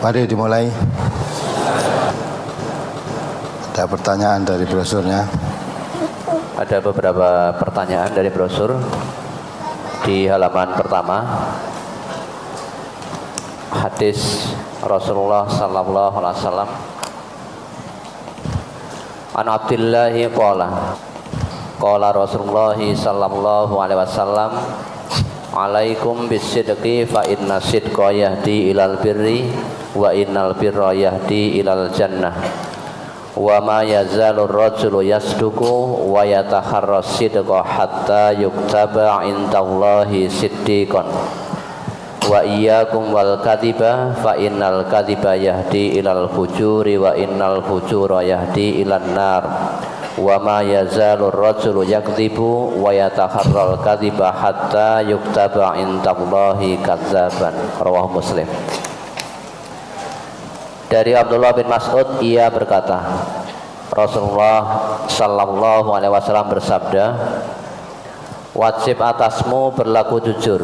Mari dimulai. Ada pertanyaan dari brosurnya? Ada beberapa pertanyaan dari brosur di halaman pertama. Hadis Rasulullah sallallahu alaihi wasallam. An Abdillahi qala Rasulullah sallallahu alaihi wasallam, alaikum bisidqi fa inna sidqa yahdi ilal birri wa innal birra yahdi ilal jannah wa ma yazalur rajulu yasduqu wa yatakharras sidqa hatta yuktaba indallahi siddiqan wa iyyakum wal kadhiba fa innal kadhiba yahdi ilal fujuri wa innal fujura yahdi ilan nar wa ma yazalur rajulu yakdzibu wa yatakharral kadhiba hatta yuktaba indallahi kadzaban. Rawahu Muslim. Dari Abdullah bin Mas'ud, ia berkata, Rasulullah sallallahu alaihi wasallam bersabda, wajib atasmu berlaku jujur,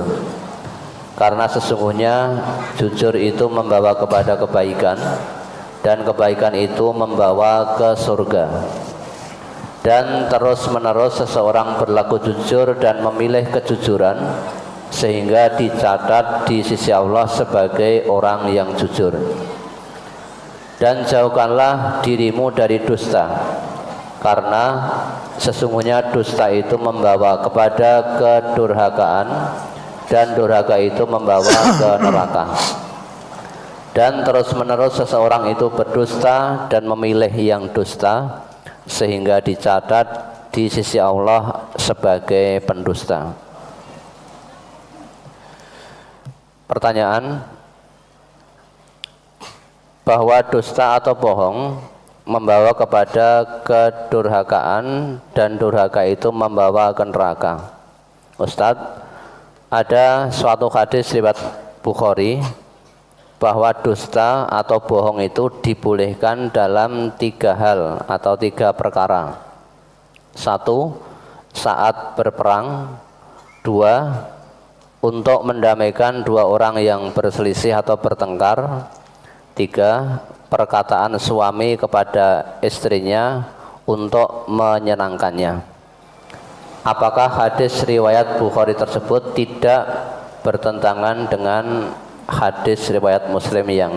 karena sesungguhnya jujur itu membawa kepada kebaikan, dan kebaikan itu membawa ke surga. Dan terus menerus seseorang berlaku jujur dan memilih kejujuran, sehingga dicatat di sisi Allah sebagai orang yang jujur. Dan jauhkanlah dirimu dari dusta, karena sesungguhnya dusta itu membawa kepada kedurhakaan, dan durhaka itu membawa ke neraka. Dan terus menerus seseorang itu berdusta dan memilih yang dusta, sehingga dicatat di sisi Allah sebagai pendusta. Pertanyaan, bahwa dusta atau bohong membawa kepada kedurhakaan dan durhaka itu membawa ke neraka. Ustadz, ada suatu hadis riwayat Bukhari bahwa dusta atau bohong itu dibolehkan dalam 3 hal atau 3 perkara. 1, saat berperang. 2, untuk mendamaikan 2 orang yang berselisih atau bertengkar. 3, perkataan suami kepada istrinya untuk menyenangkannya. Apakah hadis riwayat Bukhari tersebut tidak bertentangan dengan hadis riwayat Muslim yang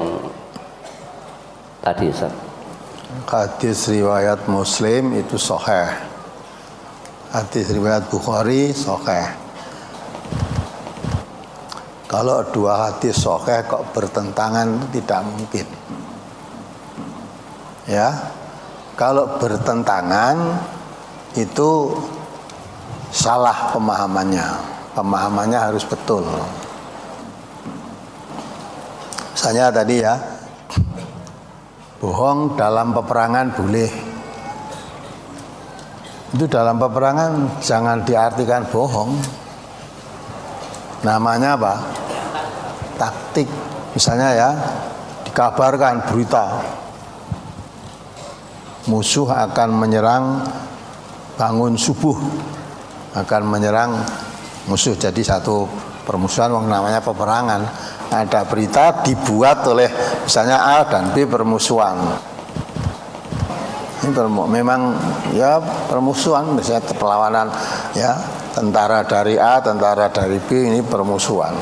tadi, Ustaz? Hadis riwayat Muslim itu sahih. Hadis riwayat Bukhari sahih. Kalau 2 hadis sahih kok bertentangan, tidak mungkin. Ya. Kalau bertentangan itu salah pemahamannya. Pemahamannya harus betul. Misalnya tadi ya, bohong dalam peperangan boleh. Itu dalam peperangan jangan diartikan bohong. Namanya apa? Taktik. Misalnya ya, dikabarkan berita musuh akan menyerang bangun subuh, akan menyerang musuh, jadi satu permusuhan, namanya peperangan. Ada berita dibuat oleh misalnya A dan B permusuhan. Ini memang ya permusuhan, misalnya perlawanan ya, tentara dari A, tentara dari B, ini permusuhan.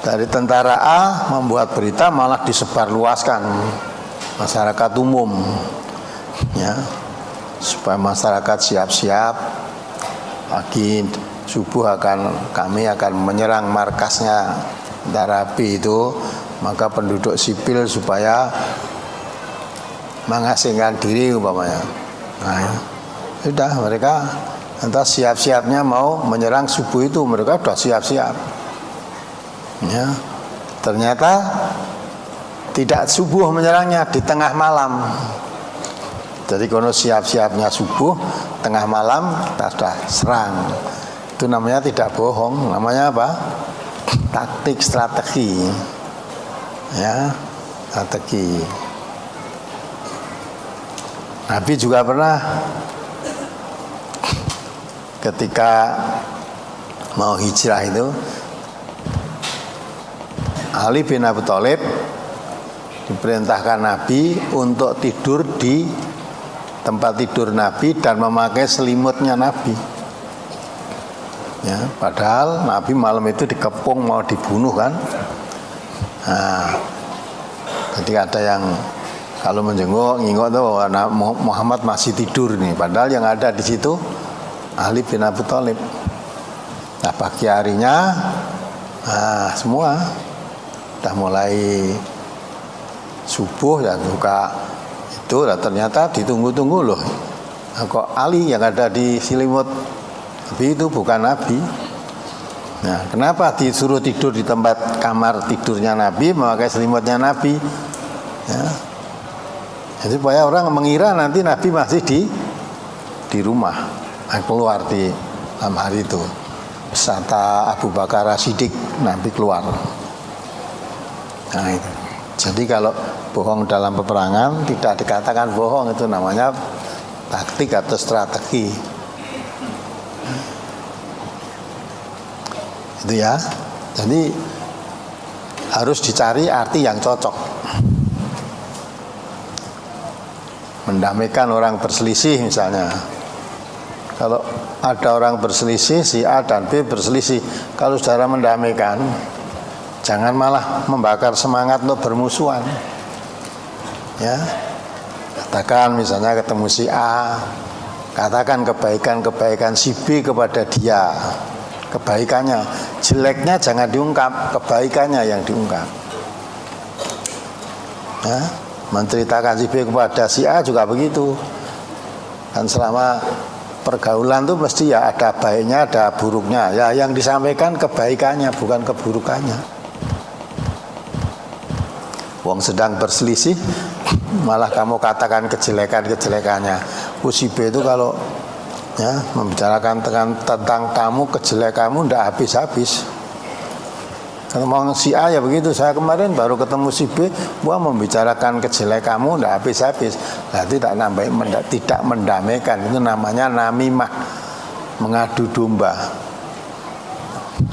Dari tentara A membuat berita malah disebarluaskan masyarakat umum, ya, supaya masyarakat siap-siap pagi subuh kami akan menyerang markasnya tentara B itu, maka penduduk sipil supaya mengasingkan diri umpamanya. Nah, ya. Sudah mereka entah siap-siapnya mau menyerang subuh itu, mereka sudah siap-siap. Ya. Ternyata tidak subuh menyerangnya, di tengah malam. Jadi kalau siap-siapnya subuh, tengah malam kita sudah serang. Itu namanya tidak bohong, namanya apa? Taktik, strategi. Ya, strategi. Nabi juga pernah ketika mau hijrah itu, Ali bin Abi Thalib Diperintahkan Nabi untuk tidur di tempat tidur Nabi dan memakai selimutnya Nabi. Ya, padahal Nabi malam itu dikepung mau dibunuh kan. Nah, jadi ada yang kalau menjenguk ngingok tuh Muhammad masih tidur nih, padahal yang ada di situ Ali bin Abi Thalib. Nah, pagi harinya semua udah mulai subuh ya buka itu, dan ternyata ditunggu-tunggu loh. Nah, kok Ali yang ada di selimut, tapi itu bukan Nabi. Nah, kenapa disuruh tidur di tempat kamar tidurnya Nabi, memakai selimutnya Nabi? Ya. Jadi supaya orang mengira nanti Nabi masih di rumah, keluar di malam hari itu. Beserta Abu Bakar As-Siddiq, Nabi keluar. Nah, itu. Jadi kalau bohong dalam peperangan tidak dikatakan bohong, itu namanya taktik atau strategi. Itu ya. Jadi harus dicari arti yang cocok. Mendamaikan orang berselisih misalnya. Kalau ada orang berselisih, si A dan B berselisih, kalau saudara mendamaikan, jangan malah membakar semangat untuk bermusuhan. Ya. Katakan misalnya ketemu si A, katakan kebaikan-kebaikan si B kepada dia. Kebaikannya, jeleknya jangan diungkap, kebaikannya yang diungkap. Ya, menceritakan si B kepada si A juga begitu. Dan selama pergaulan itu mesti ya ada baiknya, ada buruknya. Ya, yang disampaikan kebaikannya, bukan keburukannya. Wong sedang berselisih, malah kamu katakan kejelekannya. Si B itu kalau ya membicarakan tentang kamu, kejelekanmu tidak habis-habis. Kalau mau si A ya begitu, saya kemarin baru ketemu si B, gua membicarakan kejelekanmu tidak habis-habis. Berarti tidak mendamaikan, itu namanya namimah, mengadu domba.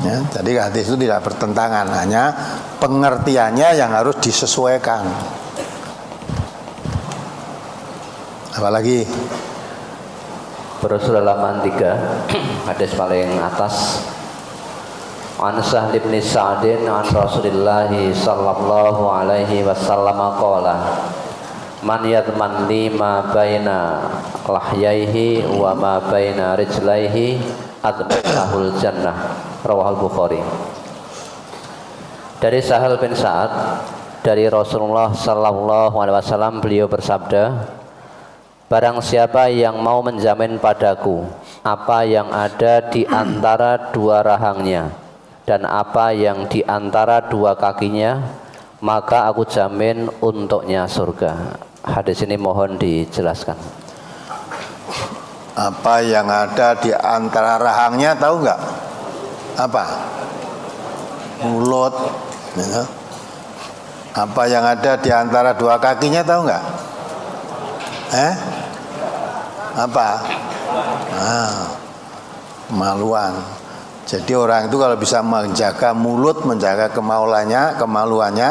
Ya, jadi hadis itu tidak bertentangan, hanya pengertiannya yang harus disesuaikan. Apalagi Bersul halaman 3, hadis paling atas. An Sahl bin Sa'din an Rasulillah sallallahu alaihi wasallam qala man yadman lima baina lahyaihi wa ma baina rijlaihi admanahul jannah. Rawahul Bukhari. Dari Sahal bin Sa'ad dari Rasulullah sallallahu alaihi wasallam, beliau bersabda, barang siapa yang mau menjamin padaku apa yang ada di antara dua rahangnya dan apa yang di antara dua kakinya, maka aku jamin untuknya surga. Hadis ini mohon dijelaskan. Apa yang ada di antara rahangnya tahu nggak? Apa? Mulut. Ya. Apa yang ada di antara dua kakinya tahu nggak? Apa? Kemaluan. Jadi orang itu kalau bisa menjaga mulut, menjaga kemaluannya,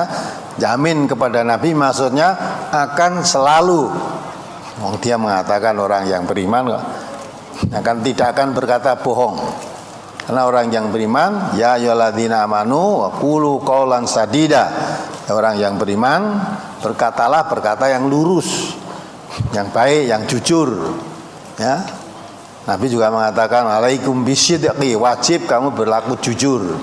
jamin kepada Nabi, maksudnya akan selalu. Dia mengatakan orang yang beriman tidak akan berkata bohong. Karena orang yang beriman, ya ayyuhalladzina amanu wa qulu qaulan sadida. Orang yang beriman berkatalah perkata yang lurus, yang baik, yang jujur. Ya. Nabi juga mengatakan alaikum bisidqi, wajib kamu berlaku jujur.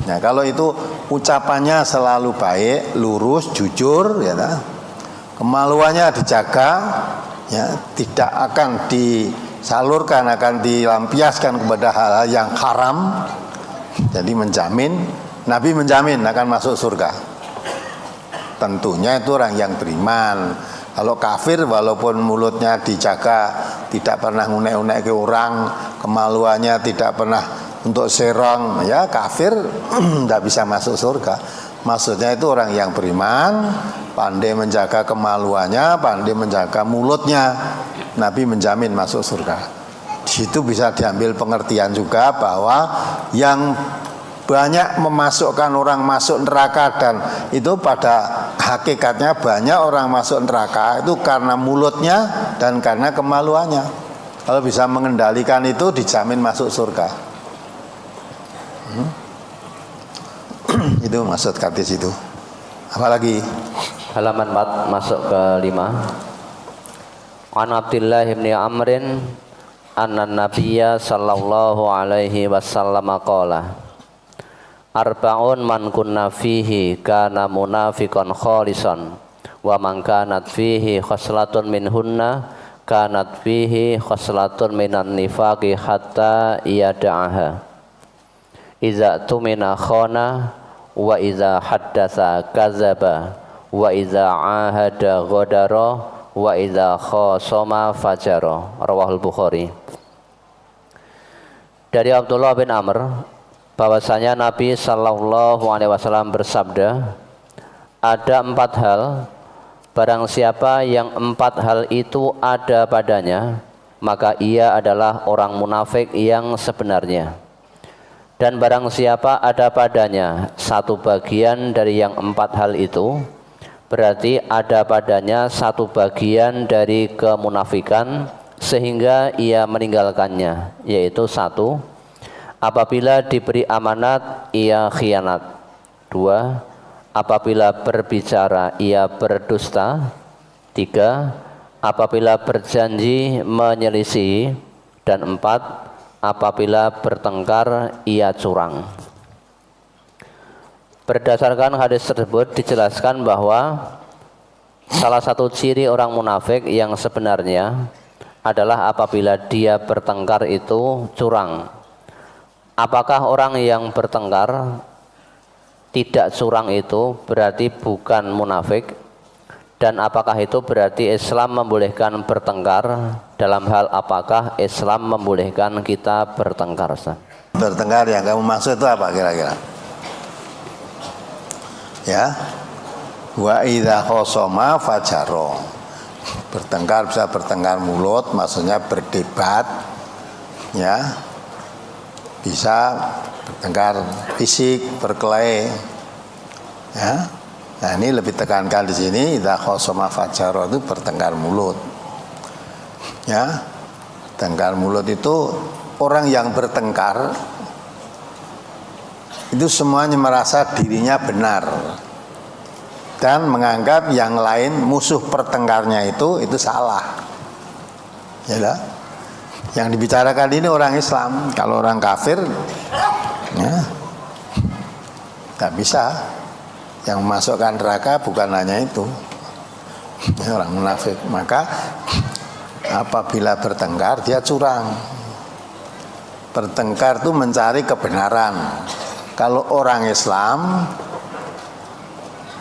Nah, kalau itu ucapannya selalu baik, lurus, jujur, ya, kemaluannya dijaga, ya, tidak akan disalurkan, akan dilampiaskan kepada hal-hal yang haram. Jadi Nabi menjamin akan masuk surga. Tentunya itu orang yang beriman. Kalau kafir walaupun mulutnya dijaga, tidak pernah ngunek-ngunek ke orang, kemaluannya tidak pernah untuk serong, ya kafir tidak bisa masuk surga. Maksudnya itu orang yang beriman, pandai menjaga kemaluannya, pandai menjaga mulutnya, Nabi menjamin masuk surga. Di situ bisa diambil pengertian juga bahwa yang banyak memasukkan orang masuk neraka, dan itu pada hakikatnya banyak orang masuk neraka itu karena mulutnya dan karena kemaluannya. Kalau bisa mengendalikan itu dijamin masuk surga. Itu maksud hadis itu. Apalagi Halaman 4 masuk ke 5. An Abdullah bin Amrin anna Nabiyya sallallahu alaihi wasallam qala arba'un man kunna fihi kana munafiqan khalisan wa man kanat fihi khoslatun minhunna kanat fihi khoslatun minan nifaqi hatta yada'aha iza tumina khana wa iza haddatsa kadzaba wa iza ahada ghadara wa iza khasama fajara. Rawahul Bukhari. Dari Abdullah bin Amr bahwasanya Nabi sallallahu alaihi wasallam bersabda, ada 4 hal, barang siapa yang 4 hal itu ada padanya, maka ia adalah orang munafik yang sebenarnya. Dan barang siapa ada padanya satu bagian dari yang 4 hal itu, berarti ada padanya satu bagian dari kemunafikan sehingga ia meninggalkannya, yaitu 1, apabila diberi amanat ia khianat. 2, apabila berbicara ia berdusta. 3, apabila berjanji menyelisihi. Dan 4, apabila bertengkar ia curang. Berdasarkan hadis tersebut dijelaskan bahwa salah satu ciri orang munafik yang sebenarnya adalah apabila dia bertengkar itu curang. Apakah orang yang bertengkar tidak curang itu berarti bukan munafik? Dan apakah itu berarti Islam membolehkan bertengkar? Dalam hal apakah Islam membolehkan kita bertengkar, Ustaz? bertengkar yang kamu maksud itu apa kira-kira? Ya, wa idza khosoma fajaro. Bertengkar bisa bertengkar mulut, maksudnya berdebat, ya. Bisa bertengkar fisik, berkelahi, ya. Nah ini lebih tekankan di sini, idza khosoma fajaro itu bertengkar mulut, ya. Bertengkar mulut itu orang yang bertengkar itu semuanya merasa dirinya benar dan menganggap yang lain musuh pertengkarnya itu salah. Ya lah. Yang dibicarakan ini orang Islam. Kalau orang kafir, ya, tak bisa. Yang memasukkan neraka bukan hanya itu, ya, orang munafik. Maka apabila bertengkar dia curang. Bertengkar itu mencari kebenaran. Kalau orang Islam,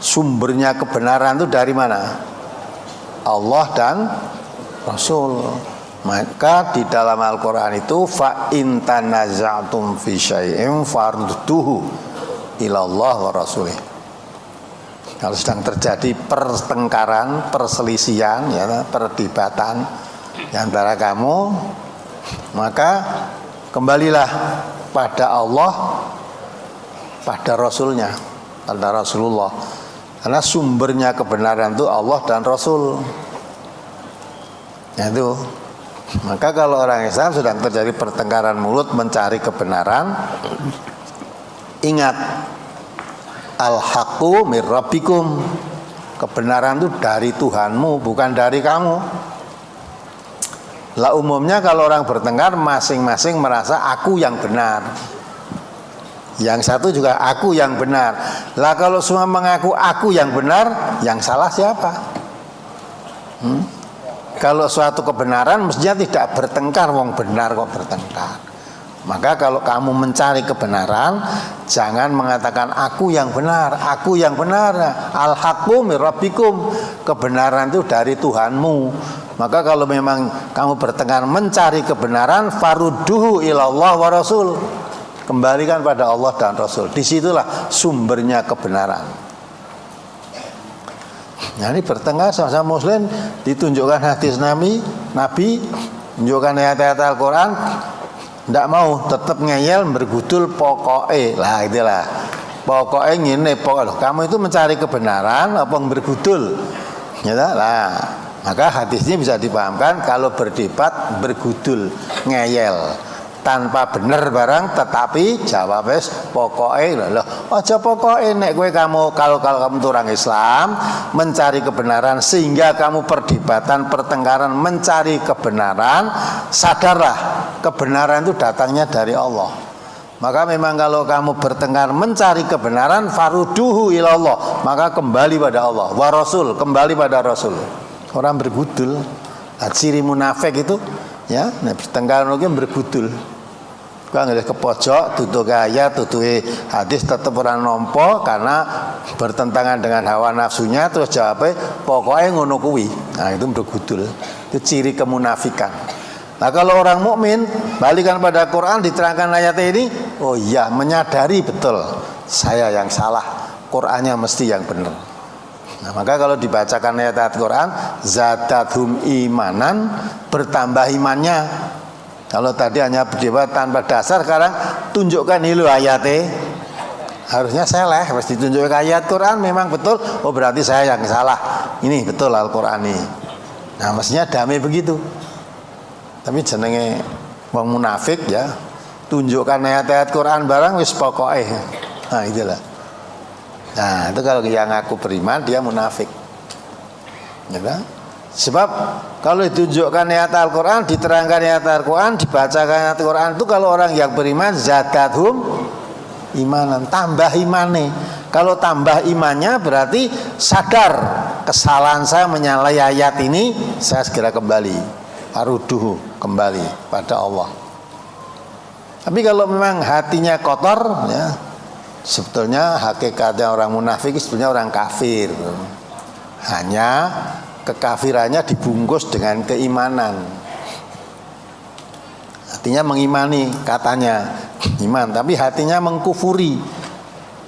sumbernya kebenaran itu dari mana? Allah dan Rasul. Maka di dalam Al-Quran itu fa in tanaza'tum fi syai'in farduhu ilallah wa rasulih. Kalau sedang terjadi pertengkaran, perselisihan, ya, perdebatan di antara kamu, maka kembalilah pada Allah, pada Rasulnya, pada Rasulullah. Karena sumbernya kebenaran itu Allah dan Rasul. Ya, itu. Maka kalau orang Islam sedang terjadi pertengkaran mulut mencari kebenaran, ingat al-haqqu mir rabbikum. Kebenaran itu dari Tuhanmu, bukan dari kamu. Lah umumnya kalau orang bertengkar masing-masing merasa aku yang benar, yang satu juga aku yang benar. Lah kalau semua mengaku aku yang benar, yang salah siapa? Kalau suatu kebenaran mestinya tidak bertengkar, wong benar kok bertengkar. Maka kalau kamu mencari kebenaran, jangan mengatakan aku yang benar, aku yang benar. Al-haqqu mir rabbikum. Kebenaran itu dari Tuhanmu. Maka kalau memang kamu bertengkar mencari kebenaran, farudduhu ilallah wa rasul. Kembalikan pada Allah dan Rasul. Disitulah sumbernya kebenaran. Nah ini bertengkar sama-sama Muslim, ditunjukkan hadis Nabi, tunjukkan ayat-ayat Al-Quran, ndak mau, tetap ngeyel bergudul pokoknya. Lah itulah. Pokoknya ngene, pokoknya kamu itu mencari kebenaran apa bergudul. Ya lah. Maka hadis ini bisa dipahamkan kalau berdebat bergudul, ngeyel. Tanpa bener barang tetapi jawab wis pokoknya lho. Aja pokoknya nek kowe kalau kamu orang Islam mencari kebenaran sehingga kamu perdebatan pertengkaran mencari kebenaran, sadarlah kebenaran itu datangnya dari Allah. Maka memang kalau kamu bertengkar mencari kebenaran faruduhu ilallah, maka kembali pada Allah, wa Rasul, kembali pada Rasul. Orang bergudul, ciri munafik itu ya, nek bertengkar mungkin bergudul. Kau nggak ke pojok, tutup ayat, tutup hadis tetap orang nompo karena bertentangan dengan hawa nafsunya, terus jawabnya pokoknya ngono kuwi. Nah itu bergudul, itu ciri kemunafikan. Nah kalau orang mukmin balikan pada Quran diterangkan ayat ini, oh iya menyadari betul saya yang salah, Qurannya mesti yang benar. Nah maka kalau dibacakan ayat Quran, zadathum imanan, bertambah imannya. Kalau tadi hanya berdebat tanpa dasar, sekarang tunjukkan ini ayatnya. Harusnya seleh, harus ditunjukkan ayat Quran memang betul. Oh berarti saya yang salah. Ini betul Al-Quran ini. Nah mestinya damai begitu. Tapi jenenge wong munafik ya, tunjukkan ayat-ayat Quran barang wis pokoknya. Nah itulah. Nah itu kalau yang ngaku beriman dia munafik. Ya kan? Sebab kalau ditunjukkan ayat Al-Quran, diterangkan ayat Al-Quran, dibacakan ayat Al-Quran itu kalau orang yang beriman zadathum imanan, tambah imannya. Kalau tambah imannya berarti sadar kesalahan saya menyalahi ayat ini, saya segera kembali, aruduhu, kembali pada Allah. Tapi kalau memang hatinya kotor ya, sebetulnya hakikatnya orang munafik sebetulnya orang kafir. Hanya kekafirannya dibungkus dengan keimanan. Hatinya mengimani, katanya iman, tapi hatinya mengkufuri.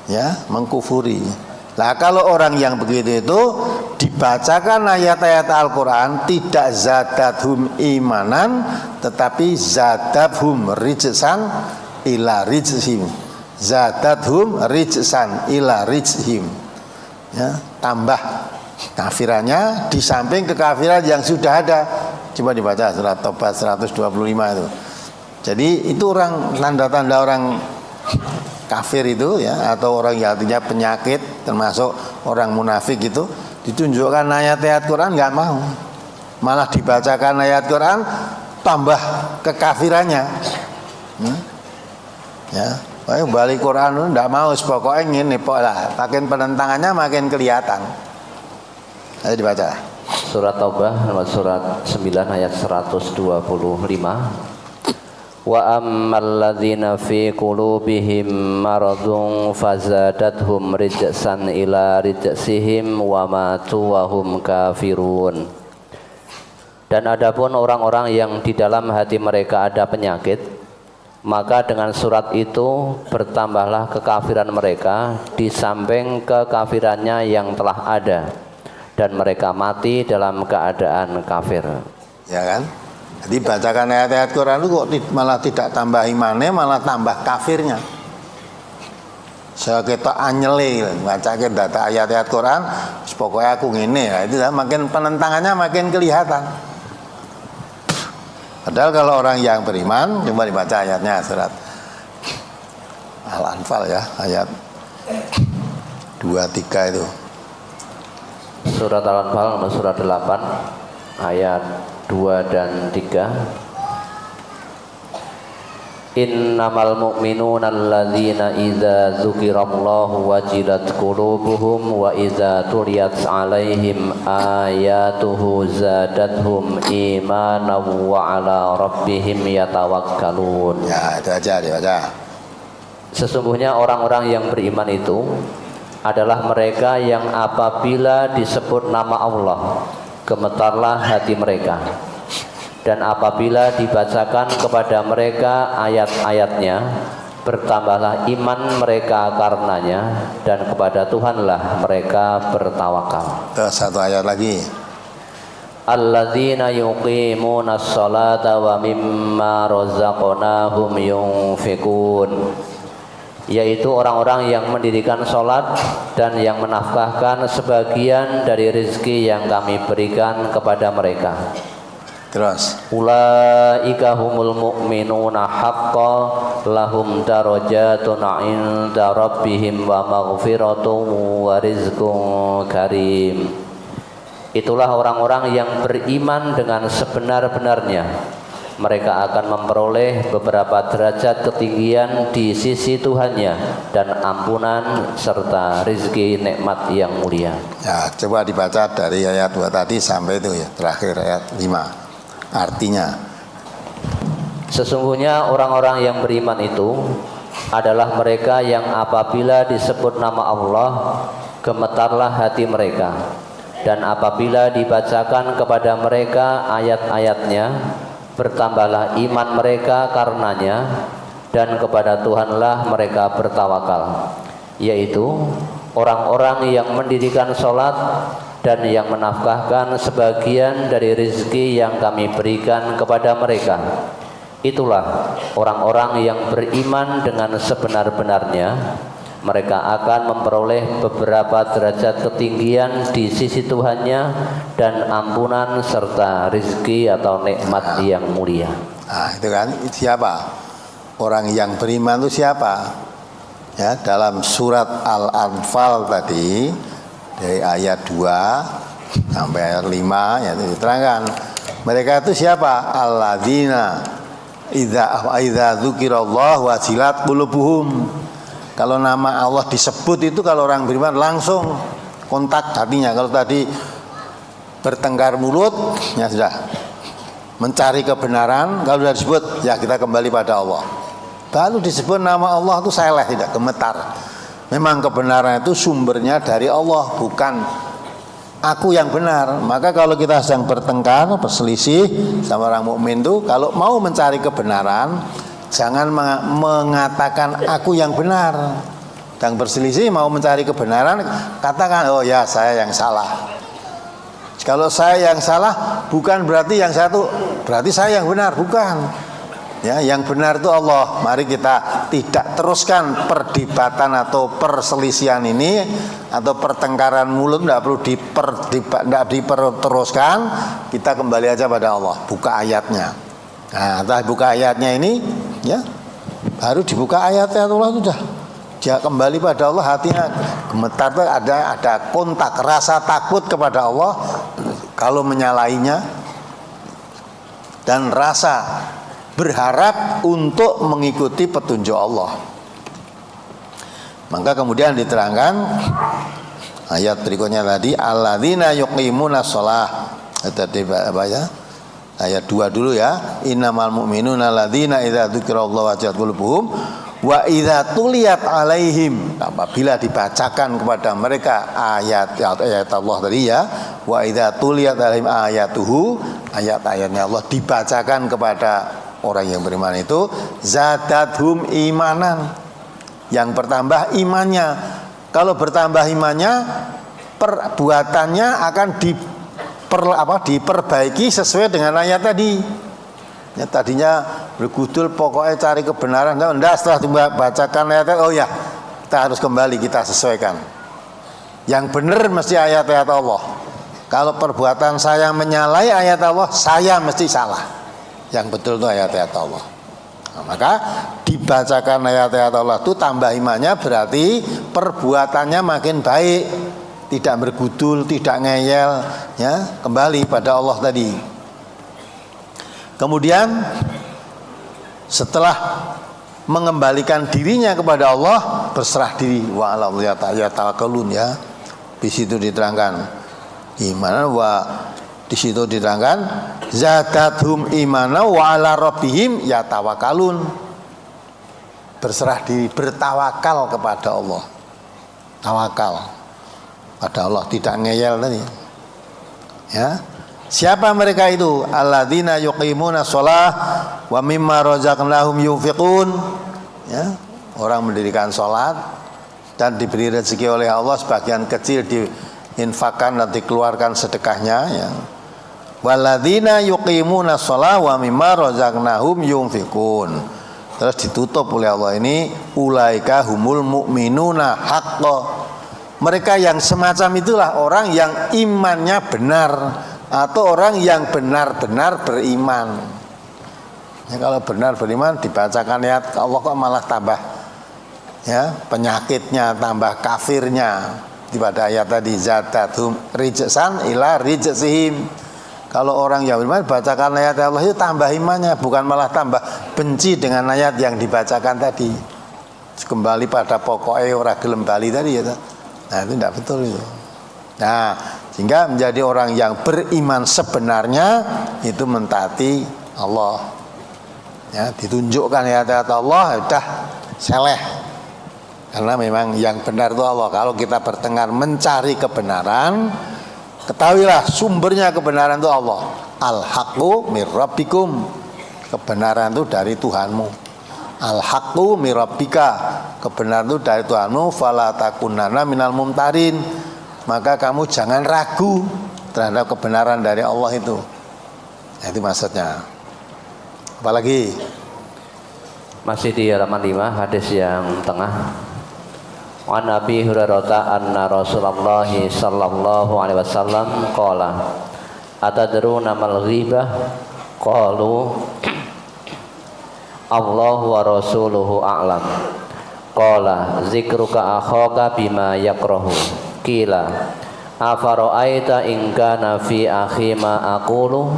Ya, mengkufuri. Nah, kalau orang yang begitu itu dibacakan ayat-ayat Al-Qur'an tidak zadathum imanan, tetapi zadabhum rijsan ila rijhim. Zadathum rijsan ila rijhim. Ya, tambah kafirannya di samping kekafiran yang sudah ada. Coba dibaca surat Tobat 125 itu. Jadi itu orang, tanda-tanda orang kafir itu ya, atau orang yang artinya penyakit, termasuk orang munafik itu, ditunjukkan ayat-ayat Quran nggak mau, malah dibacakan ayat Quran tambah kekafirannya. Ya, balik Quran nggak mau, pokoknya ini pokoknya, makin penentangannya makin kelihatan. Ayo dibaca. Surat Taubah nomor surat 9 ayat 125. Wa ammal ladzina fi qulubihim maradun fazadathum rijsan ila rijsihim wa matu wa hum kafirun. Dan adapun orang-orang yang di dalam hati mereka ada penyakit, maka dengan surat itu bertambahlah kekafiran mereka di samping kekafirannya yang telah ada, dan mereka mati dalam keadaan kafir. Ya kan? Jadi bacakan ayat-ayat Quran itu kok malah tidak tambah imannya, malah tambah kafirnya. Saya kita anyele bacakan data ayat-ayat Quran, pokoknya aku ngene ya, itu makin penentangannya makin kelihatan. Padahal kalau orang yang beriman, coba dibaca ayatnya surat Al-Anfal ya, ayat 2-3 itu. Surat Al-Anfal nomor surat 8 ayat 2 dan 3. Innamal mu'minuna alladzina idza dzukirallahu wajilat qulubuhum wa idza tuliyat 'alaihim ayatuhu zadathum imanan wa 'ala rabbihim yatawakkalun. Ya, itu aja dibaca. Sesungguhnya orang-orang yang beriman itu adalah mereka yang apabila disebut nama Allah gemetarlah hati mereka, dan apabila dibacakan kepada mereka ayat-ayatnya bertambahlah iman mereka karenanya, dan kepada Tuhanlah mereka bertawakal. Terus satu ayat lagi. alladzina yuqimuna sholata wa mimma razaqnahum yunfikun, yaitu orang-orang yang mendirikan sholat dan yang menafkahkan sebagian dari rezeki yang kami berikan kepada mereka. Terus Ulaika humul mu'minuna haqqan lahum darajatun 'inda rabbihim wa maghfiratun wa rizqun karim. Itulah orang-orang yang beriman dengan sebenar-benarnya. Mereka akan memperoleh beberapa derajat ketinggian di sisi Tuhannya dan ampunan serta rizki nikmat yang mulia. ya, coba dibaca dari ayat 2 tadi sampai itu ya, terakhir ayat 5. Artinya, sesungguhnya orang-orang yang beriman itu adalah mereka yang apabila disebut nama Allah, gemetarlah hati mereka, dan apabila dibacakan kepada mereka ayat-ayatnya, bertambahlah iman mereka karenanya, dan kepada Tuhanlah mereka bertawakal, yaitu orang-orang yang mendirikan sholat dan yang menafkahkan sebagian dari rezeki yang kami berikan kepada mereka. Itulah orang-orang yang beriman dengan sebenar-benarnya. Mereka akan memperoleh beberapa derajat ketinggian di sisi Tuhannya dan ampunan serta rezeki atau nikmat yang mulia. nah itu kan siapa? Orang yang beriman itu siapa? Ya, dalam surat Al-Anfal tadi dari ayat 2 sampai ayat 5 ya, diterangkan mereka itu siapa? Alladzina idza dzukirallahu wajilat qulubuhum. Kalau nama Allah disebut itu kalau orang beriman langsung kontak hatinya. Kalau tadi bertengkar mulut ya sudah mencari kebenaran, kalau sudah disebut ya kita kembali pada Allah. Lalu disebut nama Allah itu seleh, tidak gemetar. Memang kebenaran itu sumbernya dari Allah, bukan aku yang benar. Maka kalau kita sedang bertengkar, berselisih sama orang mukmin itu, kalau mau mencari kebenaran, jangan mengatakan aku yang benar. Sedang berselisih mau mencari kebenaran, katakan oh ya saya yang salah. Kalau saya yang salah, bukan berarti yang satu berarti saya yang benar, bukan. Ya, yang benar itu Allah. Mari kita tidak teruskan perdebatan atau perselisihan ini atau pertengkaran mulut, tidak perlu diperteruskan. Kita kembali aja pada Allah. Buka ayatnya. Nah, entah buka ayatnya ini, ya, baru dibuka ayatnya Allah sudah. Dia kembali pada Allah, hatinya gemetar, ada kontak, rasa takut kepada Allah kalau menyalahinya, dan rasa berharap untuk mengikuti petunjuk Allah. Maka kemudian diterangkan ayat berikutnya tadi, alladzina yuqimuna shalah. Tadi apa ya? Ayat 2 dulu ya. Innamal mu'minuna alladzina idza dzukirallahu wajilat qulubuhum wa idza tuliyat alaihim. Apabila dibacakan kepada mereka ayat Allah tadi ya, wa idza tuliyat alaihim ayatuhu, ayat-ayatnya Allah dibacakan kepada orang yang beriman itu, zadathum imanan, yang bertambah imannya. Kalau bertambah imannya, perbuatannya akan diperbaiki sesuai dengan ayat tadi. Ya, tadinya bergudul pokoknya cari kebenaran, enggak, setelah dibacakan ayat, oh ya kita harus kembali, kita sesuaikan. Yang benar mesti ayat-ayat Allah. Kalau perbuatan saya menyalahi ayat Allah, saya mesti salah. Yang betul itu ayat-ayat Allah. Nah, maka dibacakan ayat-ayat Allah itu tambah imannya, berarti perbuatannya makin baik, tidak bergudul, tidak ngeyel, ya, kembali pada Allah tadi. Kemudian setelah mengembalikan dirinya kepada Allah, berserah diri, wa 'alallahi yatawakkalun, ya. Di situ diterangkan iman, wa di situ diterangkan zadathum imana wa 'ala rabbihim yatawakkalun. Berserah diri, bertawakal kepada Allah. Tawakal pada Allah, tidak ngeyel tadi. Ya. Siapa mereka itu? Alladzina yuqimuna shalah wa mimma razaqnahum yunfiqun. Ya, orang mendirikan salat dan diberi rezeki oleh Allah, sebagian kecil diinfakkan dan dikeluarkan sedekahnya, ya. Walladzina yuqimuna shalah wa mimma razaqnahum yunfikun. Terus ditutup oleh Allah ini, ulaika humul mu'minuna haqqo. Mereka yang semacam itulah orang yang imannya benar, atau orang yang benar-benar beriman. Ya, kalau benar beriman dibacakan ayat Allah kok malah tambah ya penyakitnya, tambah kafirnya. Di pada ayat tadi zadathum rijsan ila rijsihim. Kalau orang yang beriman bacakan ayat Allah itu tambah imannya, bukan malah tambah benci dengan ayat yang dibacakan tadi. Kembali pada pokoknya orang gelem bali tadi ya. Nah, itu tidak betul itu. Nah, sehingga menjadi orang yang beriman sebenarnya itu mentaati Allah. Ya, ditunjukkan ayat-ayat Allah sudah seleh. Karena memang yang benar itu Allah. Kalau kita bertengkar mencari kebenaran, ketahuilah sumbernya kebenaran itu Allah. Al-haqqu mir rabbikum. Kebenaran itu dari Tuhanmu. Al-haqqu mir rabbika. Kebenaran itu dari Tuhanmu. Fala takunanna minal mumtarin. Maka kamu jangan ragu terhadap kebenaran dari Allah itu. Nah, itu maksudnya. Apalagi masih di halaman 5 hadis yang tengah. Wa Nabi Hurairah anna Rasulullah sallallahu alaihi wasallam qala atadruna mal ghibah qalu Allahu wa rasuluhu a'lam qala zikruka akhaka bima yakrahu qila afara'aita in kana fi akhi ma aqulu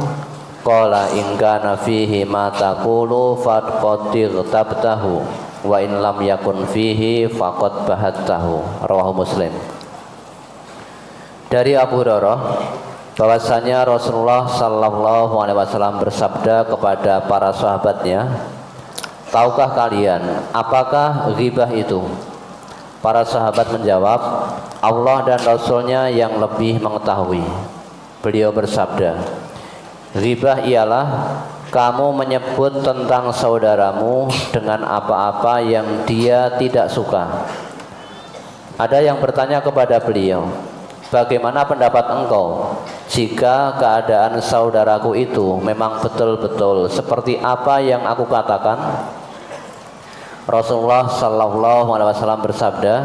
qala in kana fihi ma taqulu faqad tabtahu wa in lam yakun fihi faqad bahattahu. Rawahu Muslim. Dari Abu Hurairah bahwasanya Rasulullah sallallahu alaihi wasallam bersabda kepada para sahabatnya, tahukah kalian apakah ghibah itu? Para sahabat menjawab, Allah dan Rasulnya yang lebih mengetahui. Beliau bersabda, ghibah ialah kamu menyebut tentang saudaramu dengan apa-apa yang dia tidak suka. Ada yang bertanya kepada beliau, bagaimana pendapat engkau jika keadaan saudaraku itu memang betul-betul seperti apa yang aku katakan? Rasulullah sallallahu alaihi wasallam bersabda,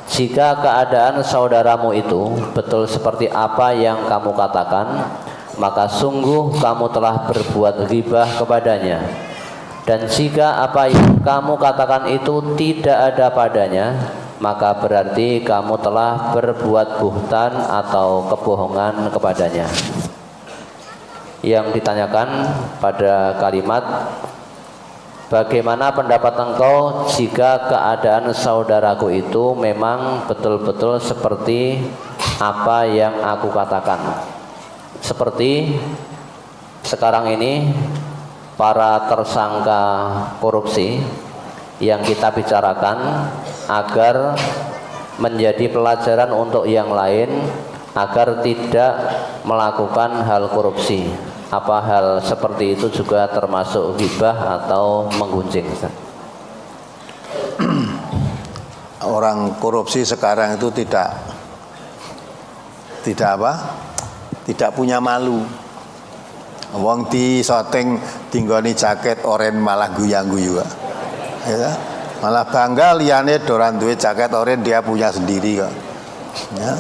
jika keadaan saudaramu itu betul seperti apa yang kamu katakan, maka sungguh kamu telah berbuat ghibah kepadanya. Dan jika apa yang kamu katakan itu tidak ada padanya, maka berarti kamu telah berbuat buhtan atau kebohongan kepadanya. Yang ditanyakan pada kalimat, bagaimana pendapat engkau jika keadaan saudaraku itu memang betul-betul seperti apa yang aku katakan? Seperti sekarang ini para tersangka korupsi yang kita bicarakan agar menjadi pelajaran untuk yang lain agar tidak melakukan hal korupsi. Apa hal seperti itu juga termasuk ghibah atau menggunjing? orang korupsi sekarang itu tidak apa? Tidak punya malu. Wong di syuting tinggoni jaket oren malah guyang-guyu. Ya, malah bangga liane doran duwe jaket oren dia punya sendiri kok. Ya.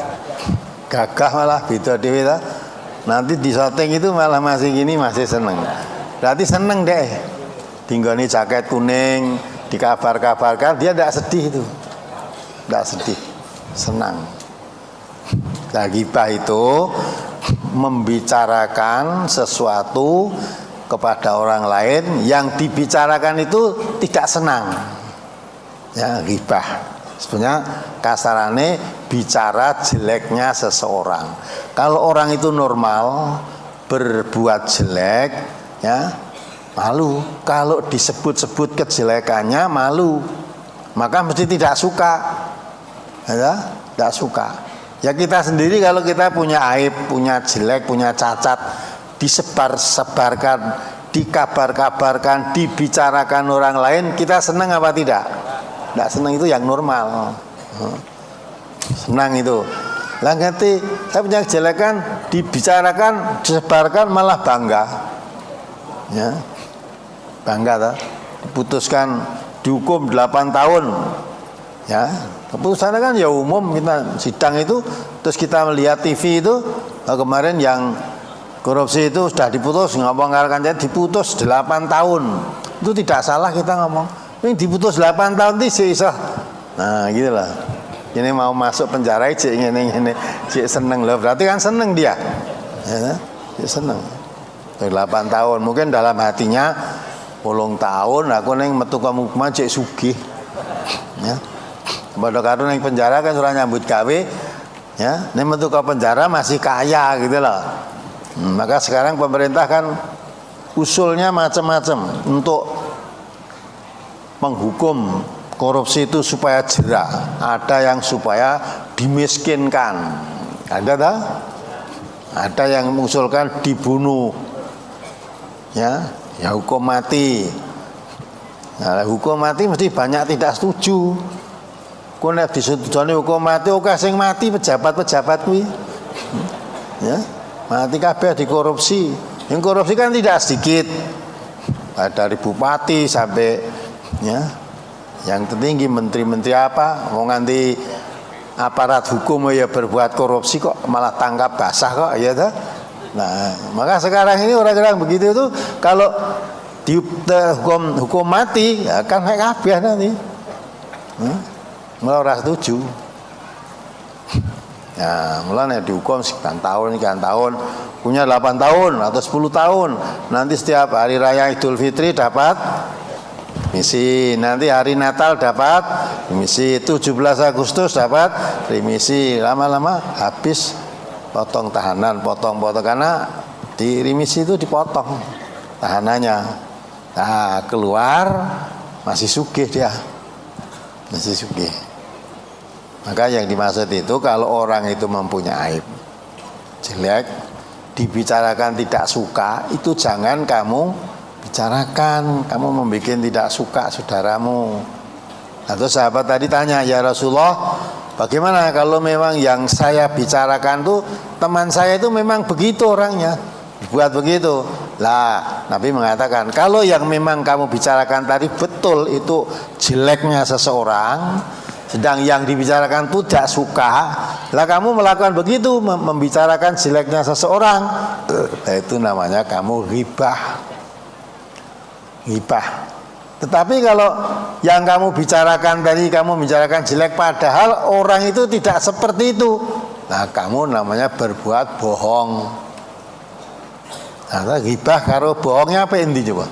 Gagah malah beda dhewe ta. Nanti di syuting itu malah masih gini masih seneng. Berarti seneng deh. Tinggoni jaket kuning dikabar-kabarkan dia tidak sedih itu. Tidak sedih. Senang. Nah, ghibah itu membicarakan sesuatu kepada orang lain yang dibicarakan itu tidak senang. Ya, ghibah. Sebenarnya kasarannya bicara jeleknya seseorang. Kalau orang itu normal berbuat jelek, ya malu. Kalau disebut-sebut kejelekannya malu, maka mesti tidak suka. Ya, tidak suka. Ya kita sendiri kalau kita punya aib, punya jelek, punya cacat, disebar-sebarkan, dikabar-kabarkan, dibicarakan orang lain, kita senang apa tidak? Tidak senang, itu yang normal. Senang itu. Lah ngerti, saya punya kejelekan dibicarakan, disebarkan malah bangga. Ya. Bangga toh. Diputuskan dihukum 8 tahun. Ya. Keputusannya kan ya umum, kita sidang itu terus kita melihat TV itu kemarin yang korupsi itu sudah diputus, ngomong kan diputus 8 tahun. Itu tidak salah kita ngomong. Ini diputus 8 tahun itu sih. Nah, gitu lah. Ini mau masuk penjara cik ini cik seneng loh, berarti kan seneng dia, ya, cik seneng. 8 tahun, mungkin dalam hatinya 10 tahun aku neng metu kamu cik sugih, ya. Pada karo neng penjara kan surah nyambut gawe, ya, neng metu ke penjara masih kaya gitu loh. Maka sekarang pemerintah kan usulnya macam-macam untuk menghukum korupsi itu supaya jerak, ada yang supaya dimiskinkan, ada yang mengusulkan dibunuh, ya hukum mati. Nah, hukum mati mesti banyak tidak setuju. Kau nek disetujoni hukum mati, oke sing mati pejabat-pejabat kuwi, ya mati kabeh dikorupsi. Yang korupsi kan tidak sedikit, dari bupati sampai ya yang tertinggi menteri-menteri apa mau nganti aparat hukum ya berbuat korupsi kok malah tangkap basah kok ya toh. Nah, maka sekarang ini orang-orang begitu itu kalau hukum mati ya kan hak kabeh nanti. Malah ora setuju. Ya, mulanya dihukum sekian tahun, punya 8 tahun atau 10 tahun. Nanti setiap hari raya Idul Fitri dapat remisi, nanti hari Natal dapat remisi, 17 Agustus dapat remisi, lama-lama habis potong tahanan, potong karena di remisi itu dipotong tahanannya. Nah, keluar masih sugih dia, masih sugih. Maka yang dimaksud itu kalau orang itu mempunyai aib jelek, dibicarakan tidak suka, itu jangan kamu bicarakan, kamu membuat tidak suka saudaramu. Atau sahabat tadi tanya, ya Rasulullah, bagaimana kalau memang yang saya bicarakan tuh teman saya itu memang begitu orangnya, buat begitu. Lah, Nabi mengatakan kalau yang memang kamu bicarakan tadi betul itu jeleknya seseorang, sedang yang dibicarakan itu tidak suka, lah kamu melakukan begitu, membicarakan jeleknya seseorang, itu namanya kamu ghibah. Tetapi kalau yang kamu bicarakan tadi, kamu bicarakan jelek padahal orang itu tidak seperti itu, nah kamu namanya berbuat bohong. Nah, ghibah karo bohongnya apa inti coba?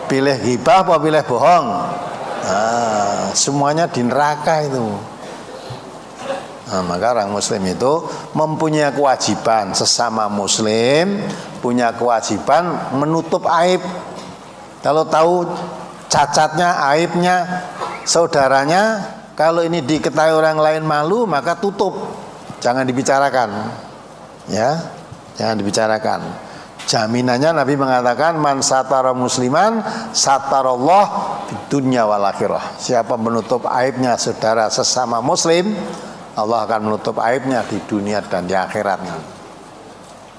Pilih ghibah apa pilih bohong? Nah, semuanya di neraka itu. Nah, maka orang muslim itu mempunyai kewajiban, sesama muslim punya kewajiban menutup aib. Kalau tahu cacatnya, aibnya saudaranya, kalau ini diketahui orang lain malu, maka tutup, jangan dibicarakan, ya, jangan dibicarakan. Jaminannya Nabi mengatakan man satara musliman satarallah fid dunya wal akhirah. Siapa menutup aibnya saudara sesama muslim, Allah akan menutup aibnya di dunia dan di akhirat.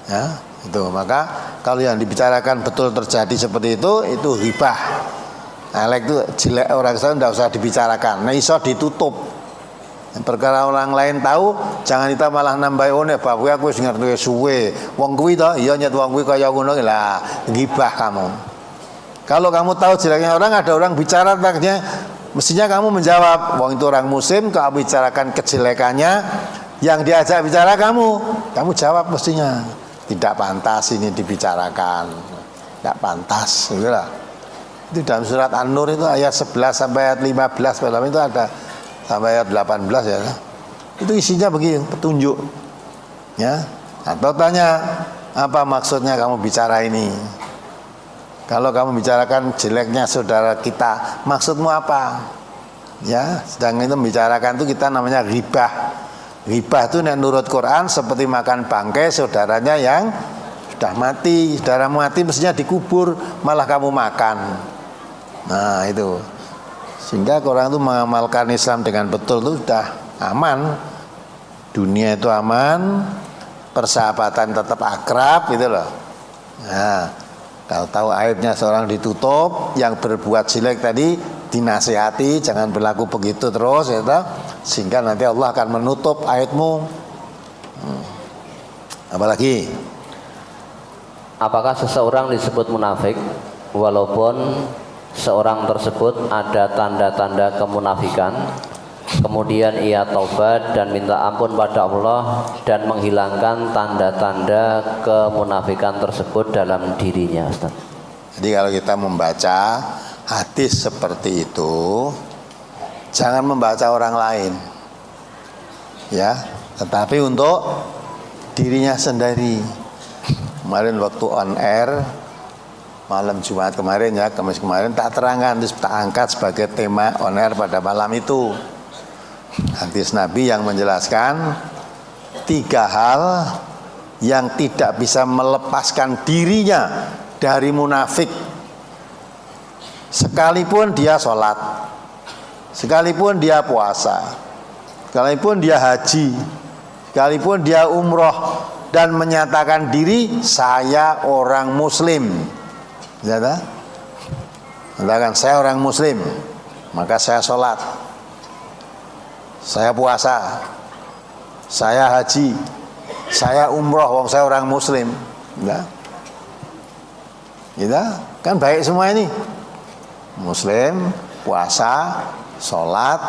Ya, itu. Maka kalau yang dibicarakan betul terjadi seperti itu ghibah. Elek itu jelek orang saya tidak usah dibicarakan. Nah, iso ditutup. Perkara orang lain tahu, jangan kita malah nambah one bab aku wis ngerti suwe. Wong kuwi to, iya nyet wong kuwi kaya ngono lah, ghibah kamu. Kalau kamu tahu jeleknya orang, ada orang bicara tentangnya, mestinya kamu menjawab, wong itu orang muslim, kamu bicarakan kejelekannya, yang diajak bicara kamu jawab mestinya. Tidak pantas ini dibicarakan. Tidak pantas, itulah. Itu dalam surat An-Nur itu ayat 11 sampai ayat 15 dalam itu ada sampai ayat 18 ya. Itu isinya begitu, petunjuk. Ya. Atau tanya, apa maksudnya kamu bicara ini? Kalau kamu bicarakan jeleknya saudara kita, maksudmu apa? Ya, sedang itu membicarakan itu kita namanya ghibah. Ghibah itu menurut Quran seperti makan bangkai saudaranya yang sudah mati. Saudara mati mestinya dikubur, malah kamu makan. Nah, itu. Sehingga orang itu mengamalkan Islam dengan betul itu sudah aman. dunia itu aman, persahabatan tetap akrab gitu loh. Nah, kalau tahu aibnya seorang ditutup, yang berbuat jelek tadi dinasihati, jangan berlaku begitu terus ya toh, sehingga nanti Allah akan menutup aibmu. Apalagi apakah seseorang disebut munafik walaupun seorang tersebut ada tanda-tanda kemunafikan, kemudian ia taubat dan minta ampun pada Allah dan menghilangkan tanda-tanda kemunafikan tersebut dalam dirinya, Ustaz? Jadi kalau kita membaca hadis seperti itu, jangan membaca orang lain, ya, tetapi untuk dirinya sendiri. Kemarin waktu on air malam Jumat kemarin ya, Kamis kemarin tak terangkan, terus tak angkat sebagai tema on air pada malam itu. Hadis Nabi yang menjelaskan 3 hal yang tidak bisa melepaskan dirinya dari munafik, sekalipun dia sholat, sekalipun dia puasa, sekalipun dia haji, sekalipun dia umroh, dan menyatakan diri saya orang muslim. Katakan saya orang muslim, maka saya sholat, saya puasa, saya haji, saya umroh, wong saya orang muslim. Kita kan baik semua ini, muslim, puasa, sholat,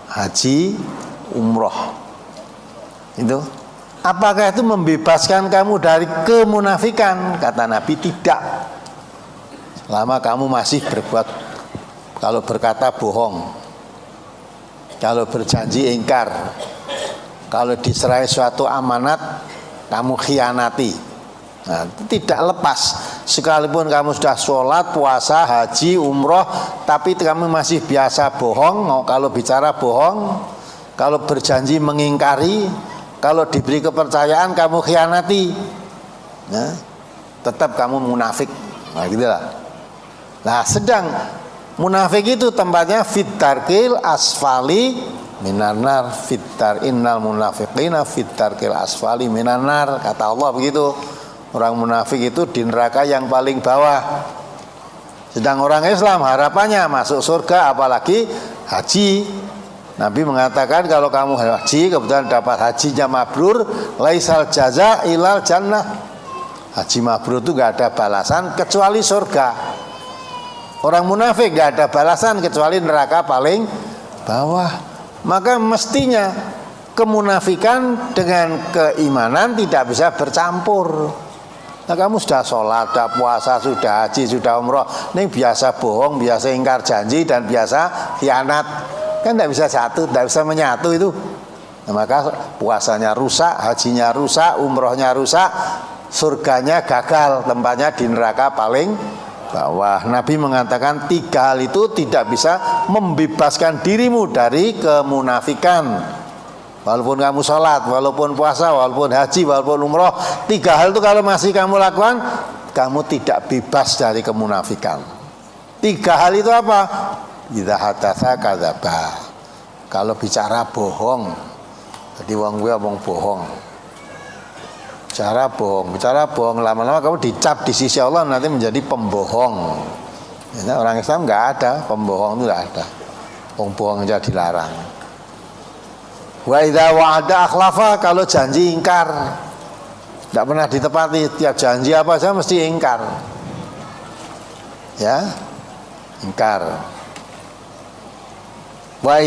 haji, umroh. Itu apakah itu membebaskan kamu dari kemunafikan? Kata Nabi, tidak. Selama kamu masih berbuat, kalau berkata bohong, kalau berjanji ingkar, kalau diserai suatu amanat kamu khianati. Nah, tidak lepas. Sekalipun kamu sudah sholat, puasa, haji, umroh, tapi kamu masih biasa bohong. Kalau bicara bohong, kalau berjanji mengingkari, kalau diberi kepercayaan kamu khianati, nah, tetap kamu munafik. Nah, gitulah. Nah, sedang munafik itu tempatnya fittarkil asfali minanar, fittar innal munafiqina fittarkil asfali minanar. Kata Allah begitu. Orang munafik itu di neraka yang paling bawah. Sedang orang Islam harapannya masuk surga, apalagi haji. Nabi mengatakan kalau kamu haji kebetulan dapat hajinya mabrur, laisal jaza ilal jannah. Haji mabrur itu gak ada balasan kecuali surga. Orang munafik gak ada balasan kecuali neraka paling bawah. Maka mestinya kemunafikan dengan keimanan tidak bisa bercampur. Nah, kamu sudah sholat, sudah puasa, sudah haji, sudah umroh, ini biasa bohong, biasa ingkar janji, dan biasa khianat. Kan tidak bisa satu, tidak bisa menyatu itu. Nah, maka puasanya rusak, hajinya rusak, umrohnya rusak, surganya gagal, tempatnya di neraka paling bawah. Nabi mengatakan 3 hal itu tidak bisa membebaskan dirimu dari kemunafikan. Walaupun kamu sholat, walaupun puasa, walaupun haji, walaupun umroh, 3 hal itu kalau masih kamu lakukan, kamu tidak bebas dari kemunafikan. 3 hal itu apa? Idza hadatsa kadzaba. Kalau bicara bohong, jadi wong gue omong bohong. Bicara bohong, lama-lama kamu dicap di sisi Allah nanti menjadi pembohong. Ya, orang Islam nggak ada pembohong, itu nggak ada. Bohong aja dilarang. Wa idza wa'ada akhlafa, kalau janji ingkar, tidak pernah ditepati. Tiap janji apa saja mesti ingkar. Ya, ingkar. Wa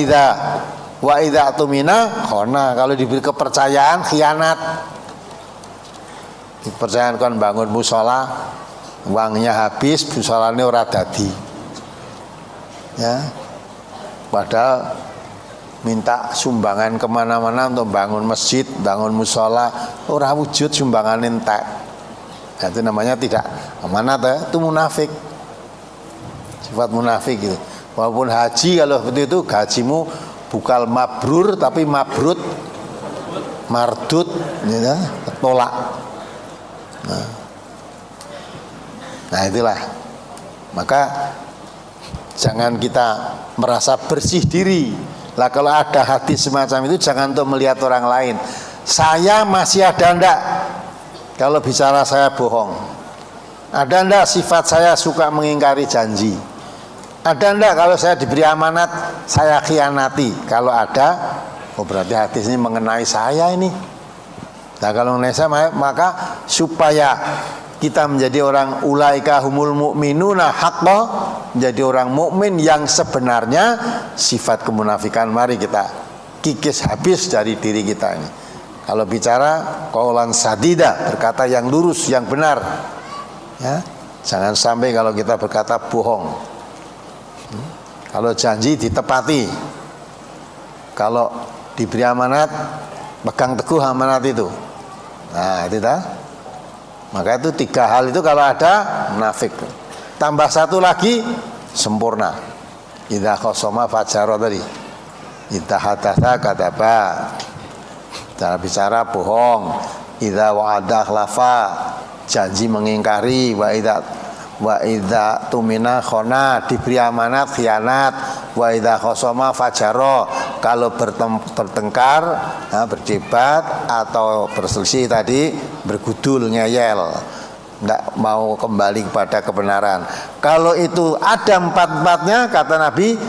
idza tumina khona, kalau diberi kepercayaan khianat. Kepercayaan kan bangun musola, uangnya habis, musolanya ora dadi. Ya, padahal minta sumbangan kemana-mana untuk bangun masjid, bangun musola, ora wujud sumbangan entek. Nah, itu namanya tidak amanat ya, itu munafik. Sifat munafik itu. Walaupun haji, kalau seperti itu gajimu bukan mabrur tapi mabrut, mardut, ya, tolak. Nah, itulah. Maka jangan kita merasa bersih diri Lah kalau ada hadis semacam itu jangan untuk melihat orang lain. Saya masih ada ndak? Kalau bicara saya bohong. Ada ndak sifat saya suka mengingkari janji? Ada ndak kalau saya diberi amanat saya khianati? Kalau ada, oh berarti hadis ini mengenai saya ini. Nah kalau mengenai saya, maka supaya kita menjadi orang ulaika humul mu'minuna haqqan, menjadi orang mukmin yang sebenarnya, sifat kemunafikan mari kita kikis habis dari diri kita ini. Kalau bicara qaulan sadida, berkata yang lurus, yang benar. Ya, jangan sampai kalau kita berkata bohong. Kalau janji ditepati. Kalau diberi amanat, pegang teguh amanat itu. Nah, itu dah. Maka itu 3 hal itu kalau ada munafik. Tambah 1 lagi sempurna. Idza khosoma fajara tadi. Idza hadatsa kadzaba. Cara bicara bohong. Idza wa'ada khlafa, janji mengingkari. Wa idza tumina khona, diberi amanat khianat. Wa idza khosoma fajara, kalau bertengkar, berdebat atau berselisih tadi bergudul, ngeyel, tidak mau kembali kepada kebenaran. Kalau itu ada 4-4-nya, kata Nabi,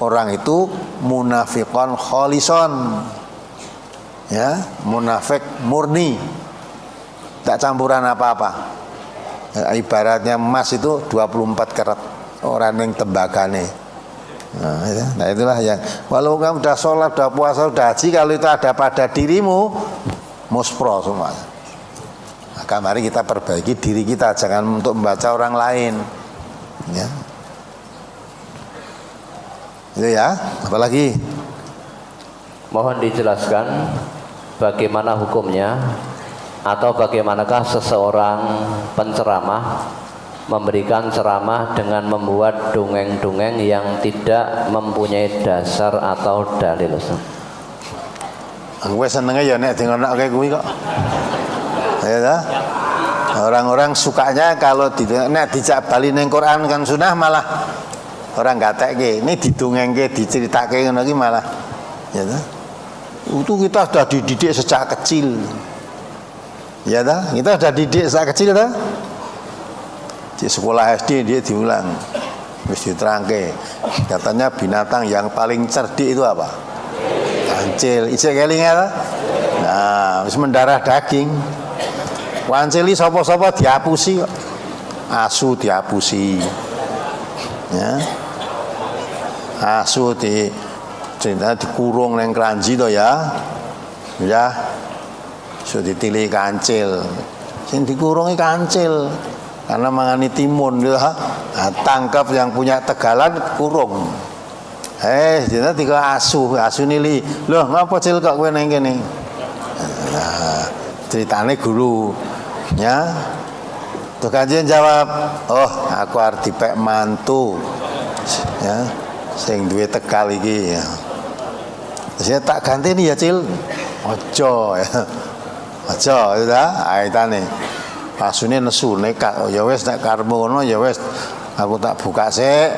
orang itu munafiqon kholison, ya, munafik murni, tidak campuran apa-apa. Ya, ibaratnya emas itu 24 karat, orang yang tembagane. Nah itulah yang, walau kamu sudah sholat, sudah puasa, sudah haji, kalau itu ada pada dirimu, muspro semua. Maka mari kita perbaiki diri kita, jangan untuk membaca orang lain. Ya. Itu ya, apalagi? Mohon dijelaskan bagaimana hukumnya atau bagaimanakah seseorang penceramah memberikan ceramah dengan membuat dongeng-dongeng yang tidak mempunyai dasar atau dalil. Aku senengnya ya nek dengar kayak gue kok. Ya dah. Orang-orang sukanya kalau nek dijak bali ning Quran kan sunah malah orang gatekke. Ini didongengke, diceritake ngono iki malah ya dah. Itu kita sudah dididik sejak kecil. Ya dah, kita sudah dididik sejak kecil dah. Di sekolah SD dia diulang, terus diterangke. Katanya binatang yang paling cerdik itu apa? Kancil. Ijek keling ya. Nah, wis mendarah daging. Wancili sapa-sapa diapusi kok. Asu diapusi. Ya. Asu dikurung nang keranji to ya. Ya. So ditilih kancil. Sing dikurungi kancil. Karena mangani timun gitu, tangkap yang punya tegalan kurung. Jadi tiga asu nili. Loh, ngapa cil kok kowe nang kene? Nah, ceritane guru, ya. Tuh kajian jawab, oh aku arep dipek mantu, ya, sing duwe tegal iki. Ya. Terus tak ganti nih ya cil, ojo, ya, ojo, itu dah, aitane. Asune nesu nekat, oh ya wis nek karepmu ngono ya wis aku tak buka sik.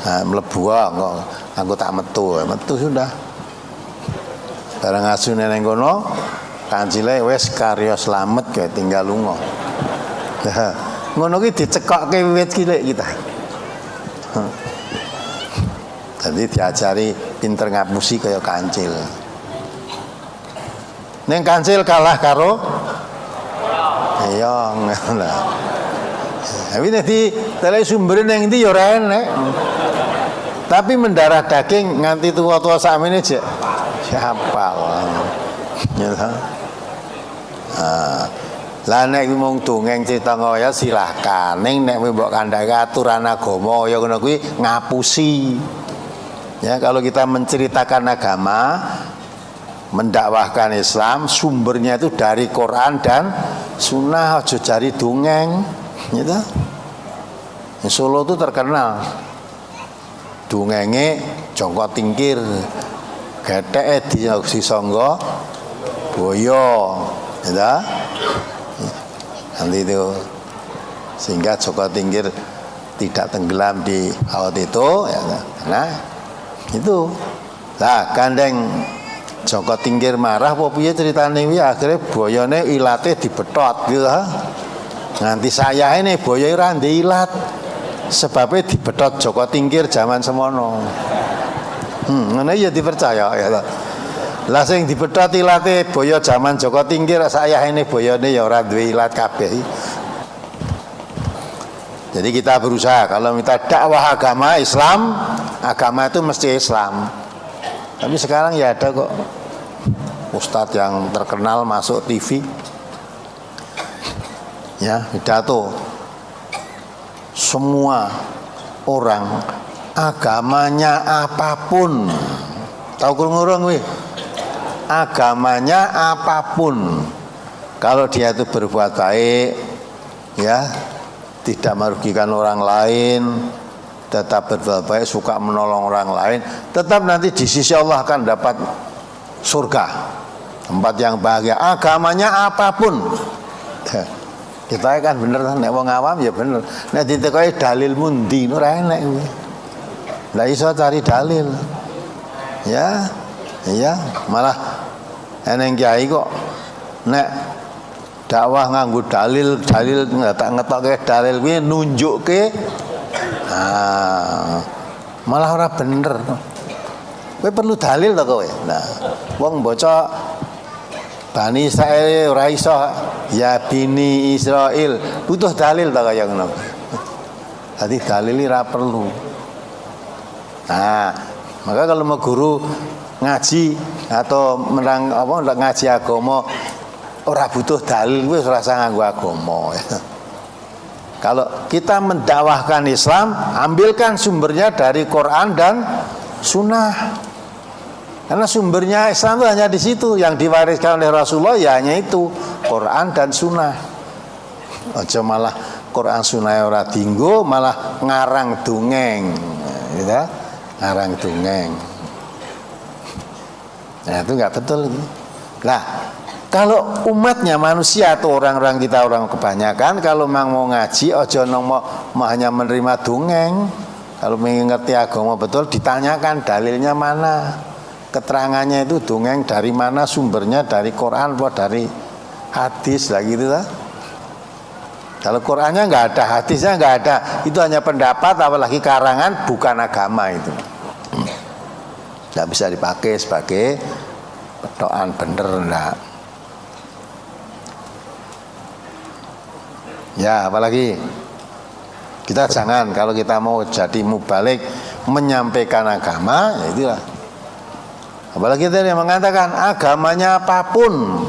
Nah, mlebu kok aku tak metu sudah. Barang asune ning kono, kancile wis karya slamet kowe tinggal lunga. Nah, ngono ki dicekokke wiwit cilik kita. Jadi diajari pinter ngapusi kaya kancil. Ning kancil kalah karo iya ngono. Tapi nanti tele sumber nang ndi ya ora enek. Tapi mendarah daging nganti tua-tua sakmene jek siapal. Ya ta. Lah nek mung dongeng cerita ngoyo silakan. Ning nek mbok kandhake aturan agama ya ngono kuwi ngapusi. Ya kalau kita menceritakan agama, mendakwahkan Islam, sumbernya itu dari Quran dan Sunnah, aja cari dongeng, gitu. Solo itu terkenal dongenge Jongko Tingkir, getheke di Sangga Boyo, gitu. Nanti itu sehingga Jongko Tingkir tidak tenggelam di laut itu, ya, karena itu Lah gandeng Joko Tingkir marah apa piye ceritane kuwi akhire boyone ilate dibetot gitu ha. Nganti sayahe ne boyo ora ndek ilat. Sebabe dibetot Joko Tingkir zaman semono. Ngene ya dipercaya ya. Lah sing dibetot ilate boyo zaman Joko Tingkir sayahe ne boyone ya ora duwe ilat kabeh. Jadi kita berusaha kalau kita dakwah agama Islam, agama itu mesti Islam. Tapi sekarang ya ada kok ustadz yang terkenal masuk TV, ya pidato, semua orang agamanya apapun, tahu kurang wih, agamanya apapun, kalau dia itu berbuat baik, ya tidak merugikan orang lain, tetap berbuat baik, suka menolong orang lain, tetap nanti di sisi Allah akan dapat surga, tempat yang bahagia. Agamanya apapun, kita kan bener, nek wong awam ya bener. Nek ditekoki dalil mundi ora enek kuwi. Lah iso cari dalil, ya, iya, malah eneng kiai kok nek dakwah nganggo dalil ngetokke dalil kuwi nunjukke. Malah ora bener. Kowe perlu dalil to kowe. Nah, wong maca Bani Israil ora iso ya bini Israil, butuh dalil to kaya ngono. Dadi dalil ora perlu. Nah, maka kalau mau guru ngaji atau menang apa ngaji agama ora butuh dalil, wis ora usah nganggo agama. Kalau kita mendakwahkan Islam, ambilkan sumbernya dari Quran dan Sunnah. Karena sumbernya Islam itu hanya di situ, yang diwariskan oleh Rasulullah ya hanya itu, Quran dan Sunnah. Aja malah Quran Sunnah ora dinggo, malah ngarang dongeng, gitu. Ngarang dongeng. Nah itu nggak betul. Nah, kalau umatnya manusia atau orang-orang kita orang kebanyakan kalau memang mau ngaji ojo mau hanya menerima dongeng. Kalau ingin ngerti agama betul ditanyakan dalilnya mana, keterangannya itu dongeng dari mana, sumbernya dari Quran atau dari hadis lah gitu lah. Kalau Qurannya nggak ada, hadisnya nggak ada, itu hanya pendapat apalagi karangan, bukan agama itu. Nggak bisa dipakai sebagai pedoman bener enggak. Ya, apalagi kita jangan kalau kita mau jadi mubalik menyampaikan agama, ya itulah. Apalagi tadi yang mengatakan agamanya apapun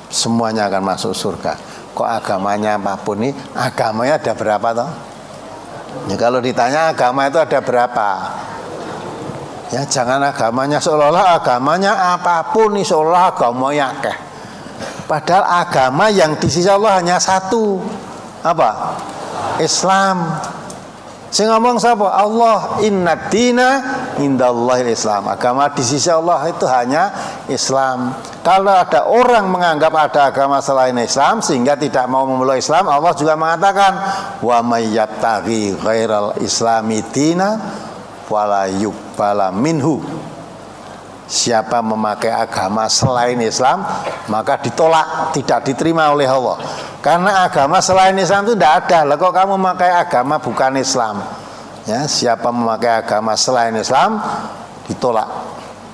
semuanya akan masuk surga. Kok agamanya apapun nih? Agamanya ada berapa toh? Ya, kalau ditanya agama itu ada berapa? Ya jangan agamanya seolah-olah agamanya apapun nih, seolah agamanya akeh. Padahal agama yang di sisi Allah hanya satu. Apa? Islam. Saya ngomong siapa? Allah. Inna dina indallahil Islam. Agama di sisi Allah itu hanya Islam. Kalau ada orang menganggap ada agama selain Islam sehingga tidak mau memeluk Islam, Allah juga mengatakan wa may yattaqi ghairal islami dina wala yuqbala minhu. Siapa memakai agama selain Islam maka ditolak, tidak diterima oleh Allah. Karena agama selain Islam itu tidak ada. Lah kok kamu memakai agama bukan Islam? Ya, siapa memakai agama selain Islam ditolak,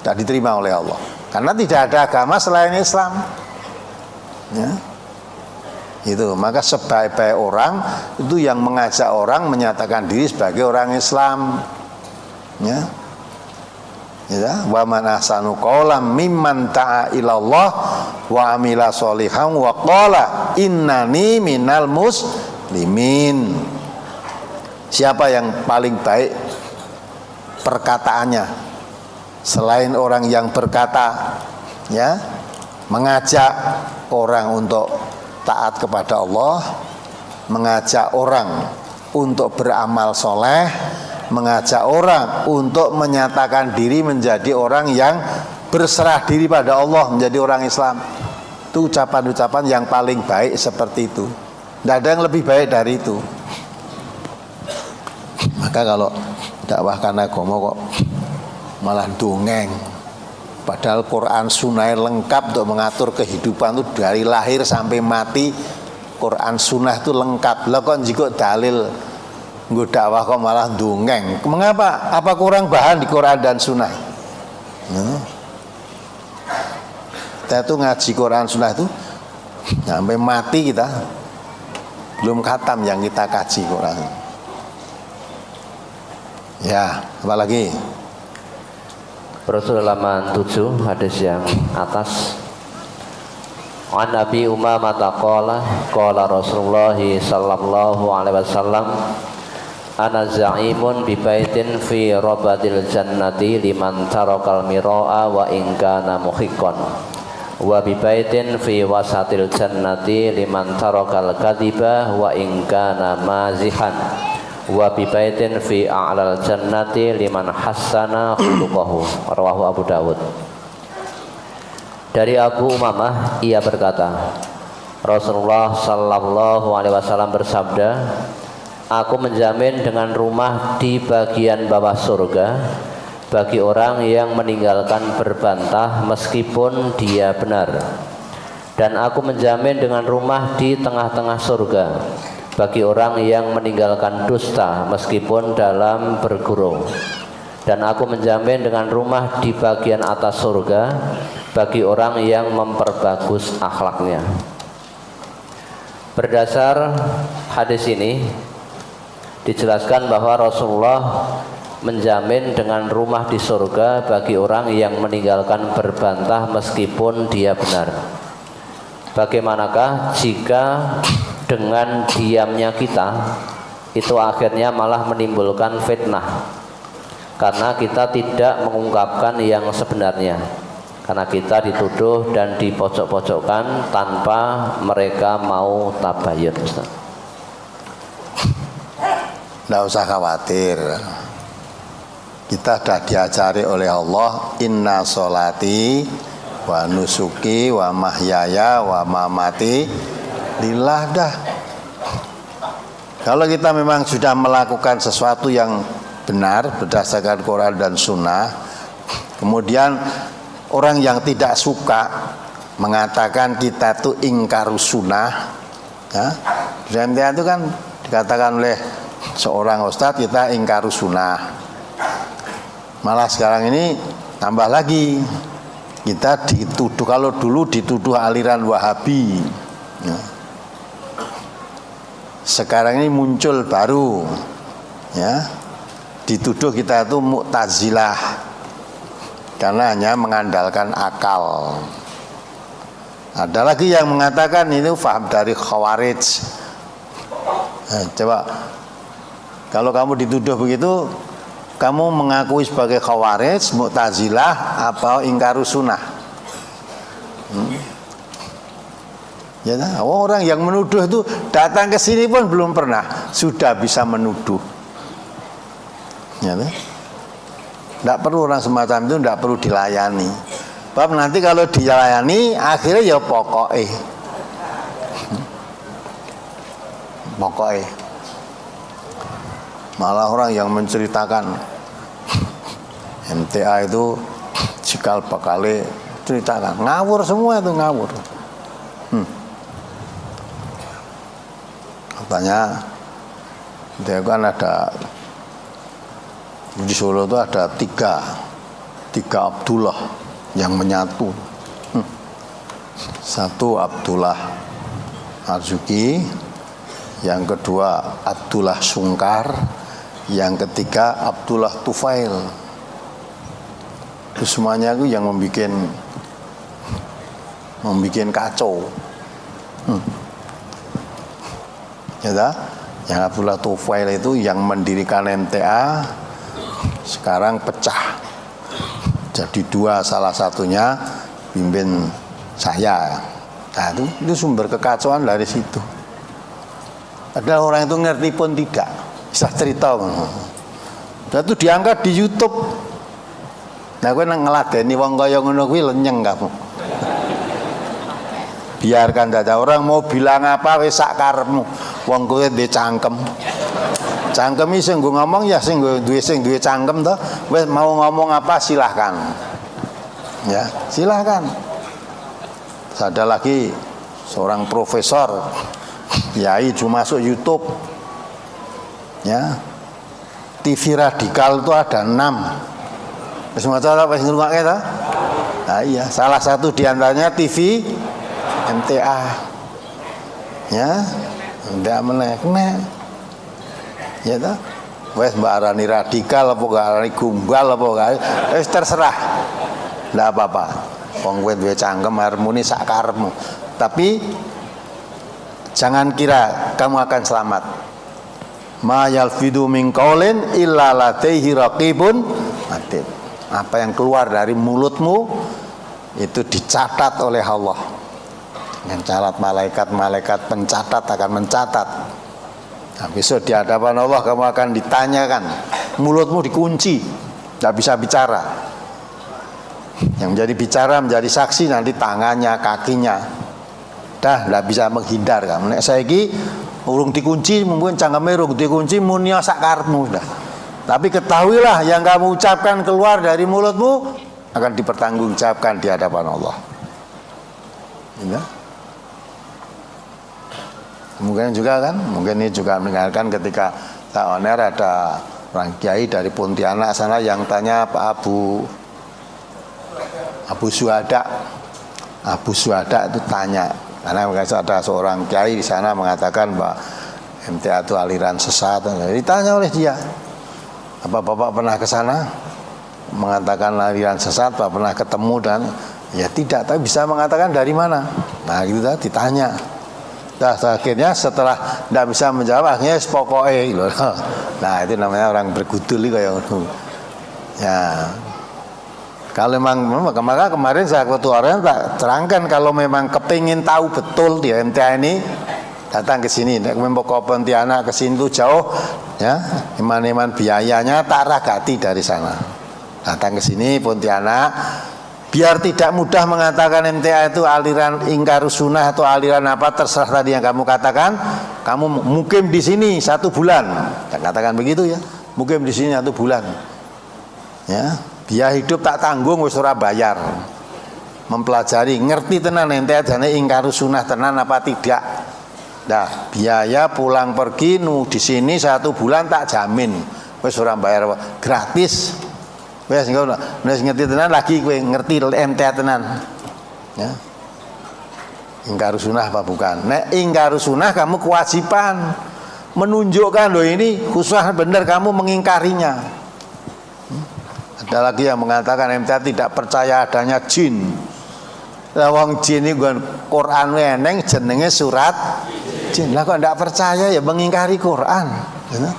tidak diterima oleh Allah. Karena tidak ada agama selain Islam. Ya. Itu, maka sebaik-baik orang itu yang mengajak orang menyatakan diri sebagai orang Islam. Ya. Ya, wa man ahsanu qawlan mimman ta'a ilallah wa amila sholihan wa qala innani minal muslimin. Siapa yang paling baik perkataannya selain orang yang berkata ya mengajak orang untuk taat kepada Allah, mengajak orang untuk beramal soleh, mengajak orang untuk menyatakan diri menjadi orang yang berserah diri pada Allah, menjadi orang Islam. Itu ucapan-ucapan yang paling baik seperti itu. Tidak ada yang lebih baik dari itu. Maka kalau dakwahkan agama kok malah dongeng. Padahal Quran Sunnah lengkap untuk mengatur kehidupan itu dari lahir sampai mati. Quran Sunnah itu lengkap. Lah kok jika dalil nggo dakwah kok malah dongeng. Mengapa? Apa kurang bahan di Quran dan Sunnah? Kita tuh ngaji Quran Sunnah itu sampai mati kita belum khatam yang kita kaji Quran. Ya, apalagi? Rasul halaman 7 hadis yang atas. An Abi Umamah qala qala Rasulullah sallallahu alaihi wasallam ana za'imun bi baitin fi rabadil jannati liman tarakal miraa wa in kana muhiqqan wa bi baitin fi wasatil jannati liman tarakal kadhiba wa in kana mazihan wa bi baitin fi a'lal jannati liman hassana khuluquhu. Rawahu Abu Dawud. Dari Abu Umamah ia berkata, Rasulullah sallallahu alaihi wasallam bersabda, aku menjamin dengan rumah di bagian bawah surga bagi orang yang meninggalkan berbantah meskipun dia benar, dan aku menjamin dengan rumah di tengah-tengah surga bagi orang yang meninggalkan dusta meskipun dalam bergurau, dan aku menjamin dengan rumah di bagian atas surga bagi orang yang memperbagus akhlaknya. Berdasar hadis ini dijelaskan bahwa Rasulullah menjamin dengan rumah di surga bagi orang yang meninggalkan berbantah meskipun dia benar. Bagaimanakah jika dengan diamnya kita itu akhirnya malah menimbulkan fitnah karena kita tidak mengungkapkan yang sebenarnya, karena kita dituduh dan dipojok-pojokkan tanpa mereka mau tabayun. Tidak usah khawatir, kita sudah diajari oleh Allah, inna sholati wa nusuki wa mahyaya wa mamati lillah. Dah, kalau kita memang sudah melakukan sesuatu yang benar berdasarkan Quran dan Sunnah, kemudian orang yang tidak suka mengatakan kita tuh ingkarus sunnah, ya, di MTA itu kan dikatakan oleh seorang ustadz kita ingkarus sunnah. Malah sekarang ini tambah lagi, kita dituduh, kalau dulu dituduh aliran Wahabi, ya, sekarang ini muncul baru, ya, dituduh kita itu Mu'tazilah karena hanya mengandalkan akal. Ada lagi yang mengatakan itu faham dari Khawarij. Coba, kalau kamu dituduh begitu, kamu mengakui sebagai Khawarij, Mu'tazilah, apa ingkarus sunnah? Ya, orang yang menuduh itu datang ke sini pun belum pernah sudah bisa menuduh. Ya, tidak perlu orang semacam itu, tidak perlu dilayani. Sebab nanti kalau dilayani akhirnya ya pokoknya malah orang yang menceritakan MTA itu cikal bakale ceritakan ngawur semua, itu ngawur. Katanya dia kan ada di Solo itu ada tiga Abdullah yang menyatu. Satu Abdullah Marzuki, yang kedua Abdullah Sungkar, yang ketiga Abdullah Tufail. Itu semuanya itu yang membuat kacau. Ya, yang Abdullah Tufail itu yang mendirikan MTA sekarang pecah jadi dua, salah satunya pimpin saya. Nah, itu sumber kekacauan dari situ. Padahal orang itu ngerti pun tidak bisa cerita. Dan itu diangkat di YouTube. Nah, kowe nang ngladeni wong kaya ngono kuwi lenyeng kamu. Biarkan saja orang mau bilang apa wis sak karepmu. Wong kowe ndek cangkem. Cangkemi sing nggo ngomong ya sing duwe cangkem to. Wis mau ngomong apa silahkan. Ya, silahkan. Ada lagi seorang profesor kiai cuma masuk YouTube. Ya. TV radikal itu ada 6. Wis maca apa sing ngrungokke to? Nah, iya, salah satu diantaranya TV MTA. Ya, ndak meneh kena. Ya toh, wes mbak arani radikal apa gak arani gumbal apa gak, wes terserah, ndak apa-apa. Wong kowe duwe cangkem harmoni sak karepmu. Tapi jangan kira kamu akan selamat. Ma yalfidu min qaulin illa ladaihi raqibun atid. Apa yang keluar dari mulutmu itu dicatat oleh Allah. Dengan catat malaikat pencatat akan mencatat. Nah, besok di hadapan Allah kamu akan ditanyakan, mulutmu dikunci, tidak bisa bicara. Yang menjadi bicara, menjadi saksi nanti tangannya, kakinya. Dah, tidak bisa menghindar kamu. Nek saiki urung dikunci, mungkin cangkeme urung dikunci, munia sak karepmu dah. Tapi ketahuilah yang kamu ucapkan keluar dari mulutmu akan dipertanggungjawabkan di hadapan Allah. Ya. Mungkin juga kan, mungkin ini juga mendengarkan ketika tak oner ada orang kiai dari Pontianak sana yang tanya Pak Abu Suhada itu tanya, karena ada seorang kiai di sana mengatakan bahwa MTA itu aliran sesat. Ditanya oleh dia, apa Bapak pernah ke sana? Mengatakan aliran sesat, Bapak pernah ketemu dan ya tidak, tapi bisa mengatakan dari mana? Nah gitu tadi ditanya. Nah, akhirnya setelah tidak bisa menjawab, akhirnya pokoknya loh. Nah itu namanya orang bergudul kayak gitu. Ya, kalau memang maka kemarin saya ketua orang tak terangkan kalau memang kepingin tahu betul di MTA ini datang ke sini. Membawa Pontianak ke sini tuh jauh, ya, iman biayanya tak ragati dari sana. Datang ke sini Pontianak. Biar tidak mudah mengatakan MTA itu aliran ingkarus sunnah atau aliran apa, terserah tadi yang kamu katakan. Kamu mukim di sini 1 bulan, katakan begitu ya. Mukim di sini 1 bulan, ya. Biaya hidup tak tanggung, wis ora bayar. Mempelajari, ngerti tenan MTA jane ingkarus sunnah tenan apa tidak. Nah, biaya pulang pergi di sini 1 bulan tak jamin, wis ora bayar, gratis. Wes ngono, nek ngerti tenan lagi kowe ngerti MTA tenan. Ya. Ingkarus sunnah apa bukan? Nek ingkarus sunnah kamu kewajiban menunjukkan loh ini khususnya benar kamu mengingkarinya. Ada lagi yang mengatakan MTA tidak percaya adanya jin. Lah wong jin iki Quran eneng jenenge surat jin. Lah kok ndak percaya ya mengingkari Quran. Ya.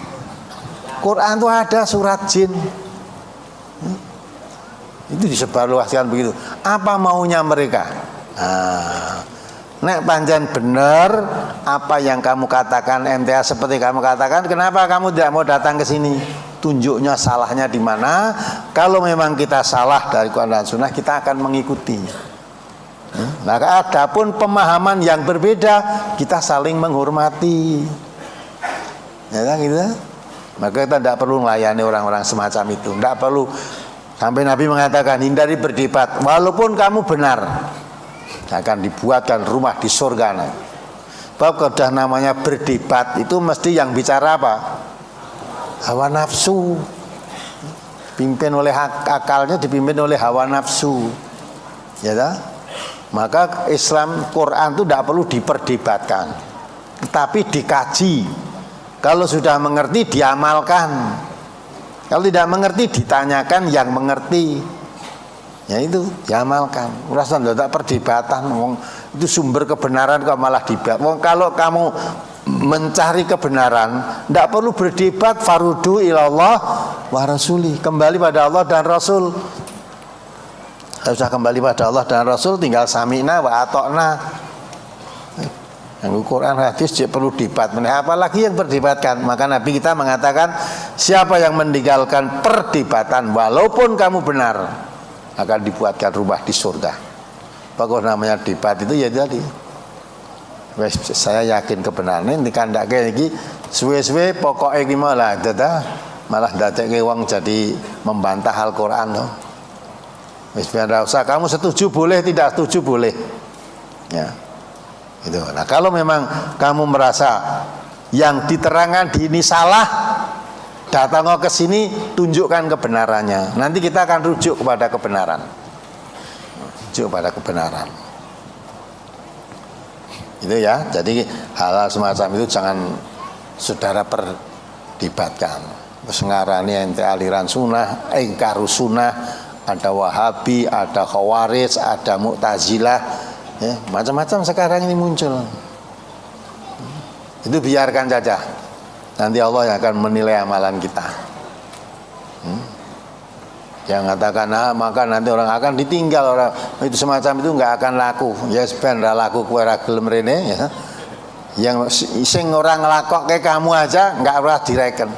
Quran itu ada surat jin. Itu disebarluaskan begitu. Apa maunya mereka? Nah, nek panjang benar apa yang kamu katakan MTA seperti kamu katakan, kenapa kamu tidak mau datang ke sini? Tunjuknya salahnya di mana? Kalau memang kita salah dari Quran dan Sunnah, kita akan mengikuti. Nah, adapun pemahaman yang berbeda, kita saling menghormati. Ya kan gitu? Maka kita tidak perlu melayani orang-orang semacam itu. Tidak perlu. Sampai Nabi mengatakan hindari berdebat. Walaupun kamu benar, akan dibuatkan rumah di surga. Sebab sudah namanya berdebat itu mesti yang bicara apa? Hawa nafsu. Pimpin oleh akalnya, dipimpin oleh hawa nafsu. Ya tak? Maka Islam Quran itu tidak perlu diperdebatkan, tetapi dikaji. Kalau sudah mengerti diamalkan. Kalau tidak mengerti ditanyakan yang mengerti. Ya itu diamalkan. Rasa tidak perdebatan. Itu sumber kebenaran kok malah debat. Kalau kamu mencari kebenaran, tidak perlu berdebat. Farudu ilallah wa rasuli. Kembali pada Allah dan Rasul. Sudah kembali pada Allah dan Rasul, tinggal sami'na wa atokna. Yang Quran hadis dia perlu debat. Apalagi yang berdebatkan. Maka Nabi kita mengatakan siapa yang meninggalkan perdebatan walaupun kamu benar akan dibuatkan rumah di surga. Pokoknya namanya debat itu ya tadi. wes saya yakin kebenaran ini kandake iki suwe-suwe pokoke iki malah malah dadekke wong jadi membantah Al-Qur'an to. Wis ora usah kamu setuju boleh, tidak setuju boleh. Ya. Itu. Nah, kalau memang kamu merasa yang diterangkan di ini salah, datang ke sini tunjukkan kebenarannya. Nanti kita akan rujuk kepada kebenaran. Rujuk pada kebenaran. Itu ya. Jadi hal-hal semacam itu jangan saudara perdebatkan. Terus ngarani ente aliran sunnah, ingkarus sunnah, ada Wahabi, ada Khawarij, ada Mu'tazilah, ya, macam-macam sekarang ini muncul. Itu biarkan saja. Nanti Allah yang akan menilai amalan kita. Yang katakan maka nanti orang akan ditinggal orang itu semacam itu nggak akan laku. Ya sebenarnya laku kue ragil merene ya. Yang sing orang ngelakok kayak kamu aja nggak pernah direken.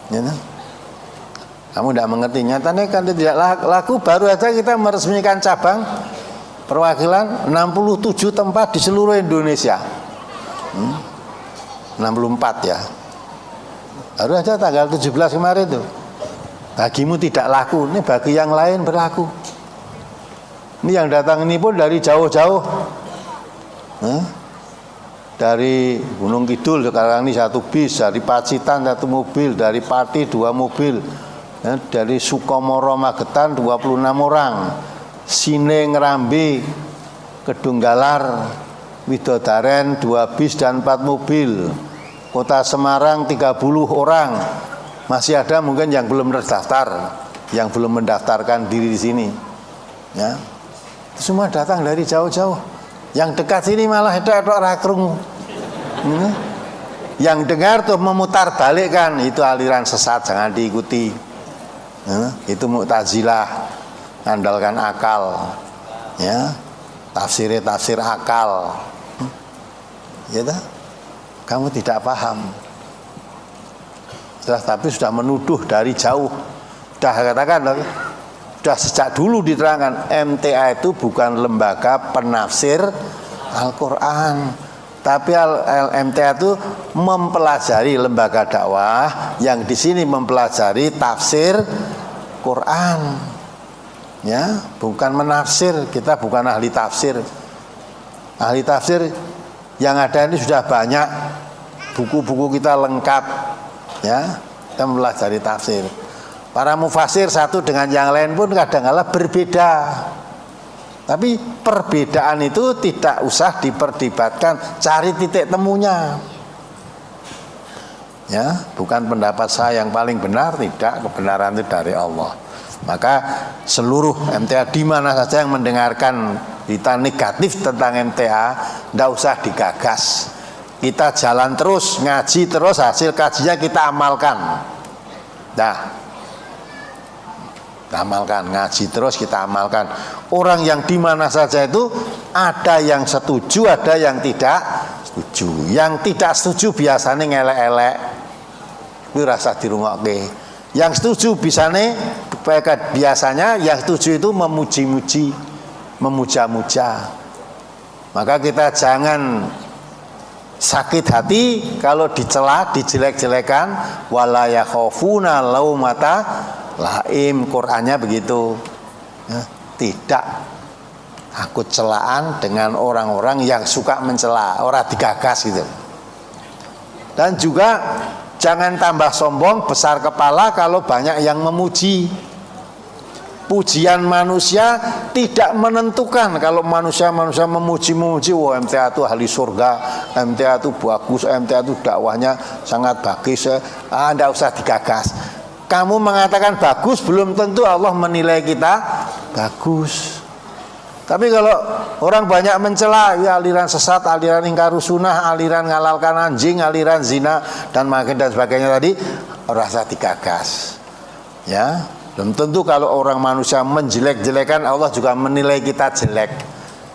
Ya, kamu tidak mengerti nyatanya kan tidak laku. Baru aja kita meresmikan cabang perwakilan 67 tempat di seluruh Indonesia. 64 ya. Baru aja tanggal 17 kemarin tuh. Bagimu tidak laku, ini bagi yang lain berlaku. Ini yang datang ini pun dari jauh-jauh. Dari Gunung Kidul sekarang ini 1 bis, dari Pacitan 1 mobil, dari Pati 2 mobil, dari Sukomoro Magetan 26 orang, Sine Ngerambi, Kedunggalar, Widodaren 2 bis dan 4 mobil, Kota Semarang 30 orang. Masih ada mungkin yang belum terdaftar, yang belum mendaftarkan diri di sini. Ya. Semua datang dari jauh-jauh. Yang dekat sini malah ada rakrung. Yang dengar tuh memutar balikkan, itu aliran sesat, jangan diikuti. Itu Mu'tazilah, andalkan akal. Ya. Tafsir akal. Ya dah. Kamu tidak paham. Tapi sudah menuduh dari jauh. Sudah katakan, sudah sejak dulu diterangkan MTA itu bukan lembaga penafsir Al-Quran, tapi MTA itu mempelajari lembaga dakwah yang di sini mempelajari tafsir Quran, ya, bukan menafsir. Kita bukan ahli tafsir. Ahli tafsir yang ada ini sudah banyak, buku-buku kita lengkap. Ya, kita mempelajari tafsir. Para mufasir satu dengan yang lain pun kadang-kala berbeda. Tapi perbedaan itu tidak usah diperdebatkan, cari titik temunya. Ya, bukan pendapat saya yang paling benar, tidak, kebenaran itu dari Allah. Maka seluruh MTA di mana saja yang mendengarkan berita negatif tentang MTA, tidak usah digagas. Kita jalan terus, ngaji terus, hasil kajinya kita amalkan. Nah, kita amalkan, ngaji terus kita amalkan. Orang yang di mana saja itu ada yang setuju, ada yang tidak setuju. Yang tidak setuju biasanya ngelek-elek. Itu rasa dirungokke. Yang setuju biasanya yang setuju itu memuji-muji, memuja-muja. Maka kita jangan sakit hati kalau dicela, dijelek-jelekan, wala yakhafuna laumata laim. Qur'annya begitu. Ya, tidak takut celaan dengan orang-orang yang suka mencela, orang digagas gitu. Dan juga jangan tambah sombong, besar kepala kalau banyak yang memuji. Pujian manusia tidak menentukan. Kalau manusia memuji-memuji, wah MTA itu ahli surga, MTA itu bagus, MTA itu dakwahnya sangat bagus, tidak usah digagas. Kamu mengatakan bagus, belum tentu Allah menilai kita bagus. Tapi kalau orang banyak mencela, ya aliran sesat, aliran ingkar sunnah, aliran ngalalkan anjing, aliran zina dan makin dan sebagainya tadi, rasa digagas. Ya. Belum tentu kalau orang manusia menjelek-jelekan, Allah juga menilai kita jelek.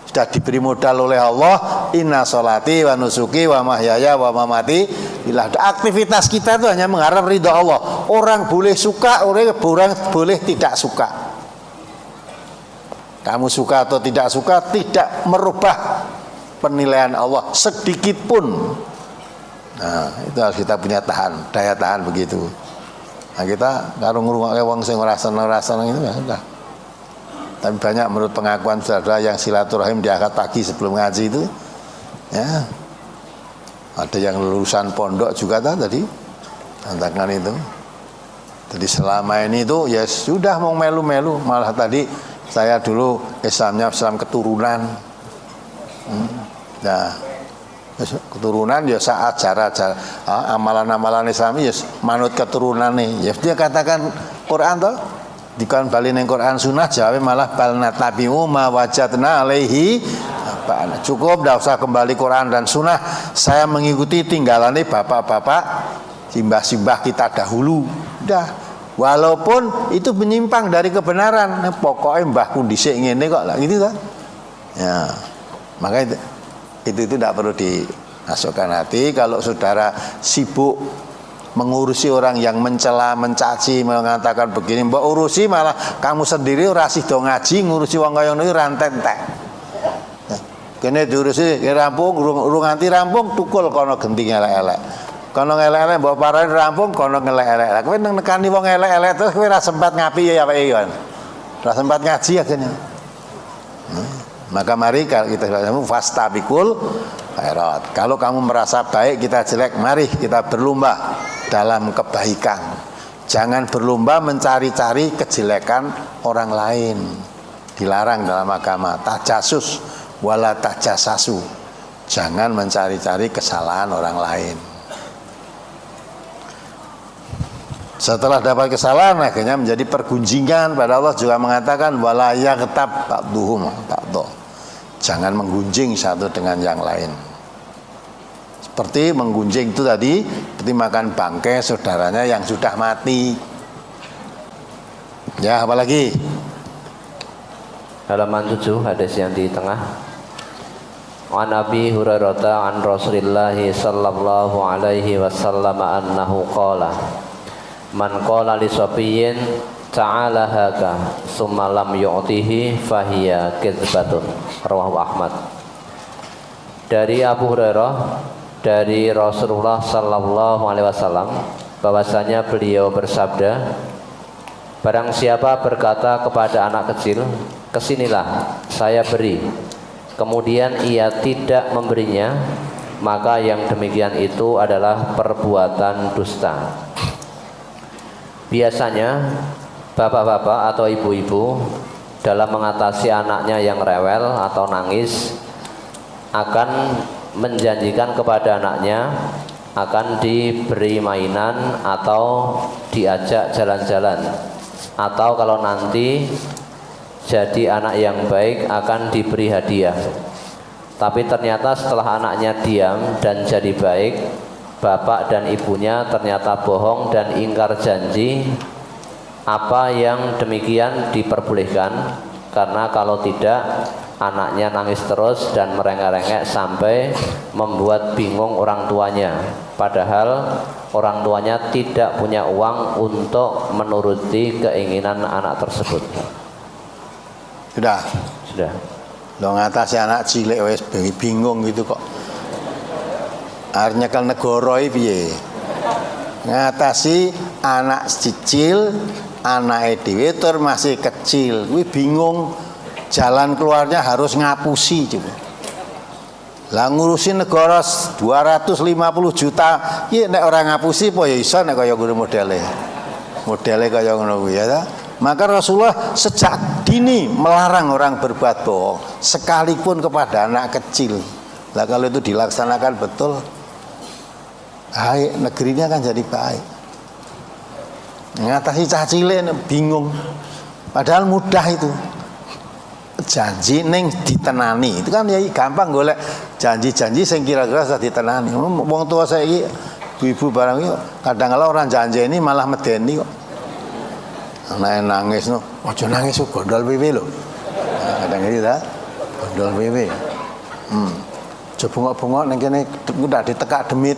Sudah diberi modal oleh Allah, inna sholati wa nusuki wa mahyaya wa mamati lillah. Aktivitas kita itu hanya mengharap ridha Allah. Orang boleh suka, orang boleh tidak suka. Kamu suka atau tidak suka tidak merubah penilaian Allah sedikit pun. Nah, itu harus kita punya daya tahan begitu. Nah, kita karo ngrungokke wong sing ngrasani itu ya sudah. Tapi banyak menurut pengakuan saudara yang silaturahim diangkat pagi sebelum ngaji itu, ya. Ada yang lulusan pondok juga tadi tantangan itu. Jadi selama ini itu ya sudah mau melu-melu, malah tadi saya dulu Islamnya Islam keturunan. Nah, keturunan ya saat ajar amalan-amalan Islam ya manut keturunan nih. Ya dia katakan Quran toh, dikon bali ning Quran Sunnah jawabe malah bal natabi'u ma wajadna alaihi. Cukup dah usah kembali Quran dan Sunnah. Saya mengikuti tinggalannya bapak-bapak simbah-simbah kita dahulu. Udah, walaupun itu menyimpang dari kebenaran. Pokoknya mbahku dhisik ngene kok lah gitu kan. Ya. Maka itu tidak perlu dimasukkan hati. Kalau saudara sibuk mengurusi orang yang mencela, mencaci, mengatakan begini, mbok urusi malah kamu sendiri ora sida ngaji ngurusi wong kaya ngono ra entek. Kene diurusi rampung, urung nganti rampung tukul kono genting elek-elek. Kono elek-elek mbok parani rampung kono ngelek-elek. Kowe nekani wong elek-elek terus kowe ora sempat ngapi ya apike kan. Ora sempat ngaji akhirnya. Maka mari kita fastabikul khairat. Kalau kamu merasa baik kita jelek, mari kita berlomba dalam kebaikan. Jangan berlomba mencari-cari kejelekan orang lain. Dilarang dalam agama. Tajasus wala tajasasu. Jangan mencari-cari kesalahan orang lain. Setelah dapat kesalahan akhirnya menjadi pergunjingan. Pada Allah juga mengatakan wala yaghtab ba'duhum ba'dha. Jangan menggunjing satu dengan yang lain. Seperti menggunjing itu tadi, seperti makan bangkai saudaranya yang sudah mati. Ya, apalagi? Halaman 7 hadis yang di tengah. An Abi Hurairah an Rasulillah sallallahu alaihi wasallam annahu qala man qala li sabiyyin ta'ala haka summa lam yu'tihi fahiya kadzbatun rawahu Ahmad. Dari Abu Hurairah dari Rasulullah sallallahu alaihi wasallam bahwasanya beliau bersabda, barang siapa berkata kepada anak kecil, kesinilah saya beri, kemudian ia tidak memberinya, maka yang demikian itu adalah perbuatan dusta. Biasanya bapak-bapak atau ibu-ibu dalam mengatasi anaknya yang rewel atau nangis akan menjanjikan kepada anaknya akan diberi mainan atau diajak jalan-jalan, atau kalau nanti jadi anak yang baik akan diberi hadiah. Tapi ternyata setelah anaknya diam dan jadi baik, bapak dan ibunya ternyata bohong dan ingkar janji. Apa yang demikian diperbolehkan, karena kalau tidak anaknya nangis terus dan merengek-rengek sampai membuat bingung orang tuanya, padahal orang tuanya tidak punya uang untuk menuruti keinginan anak tersebut. Sudah. Lo ngatasi anak cilik wis bingung gitu kok. Artinya kan negara iki piye? Ngatasi anak cicil, anake dhewe tur masih kecil, kuwi bingung jalan keluarnya harus ngapusi coba. Lah ngurusi negara 250 juta, iki nek ora ngapusi apa ya iso nek kaya ngono modele. Modele kaya ngono kuwi ya ta. Maka Rasulullah sejak dini melarang orang berbuat bohong, sekalipun kepada anak kecil. Lah kalau itu dilaksanakan betul, baik, negerinya akan jadi baik. Ngatasi cah cilik bingung, padahal mudah itu. Janji neng ditenani, itu kan ya gampang golek janji-janji sing kira-kira bisa ditenani. Wong tua saya ini, ibu-ibu barang itu kadang-kadang orang janji ini malah medeni kok. Anak nangis no, ojo nangis kok gondol wewe lho. Kadang gitu ta, gondol wewe. Coba bengok-bengok ning kene udah ditekak demit.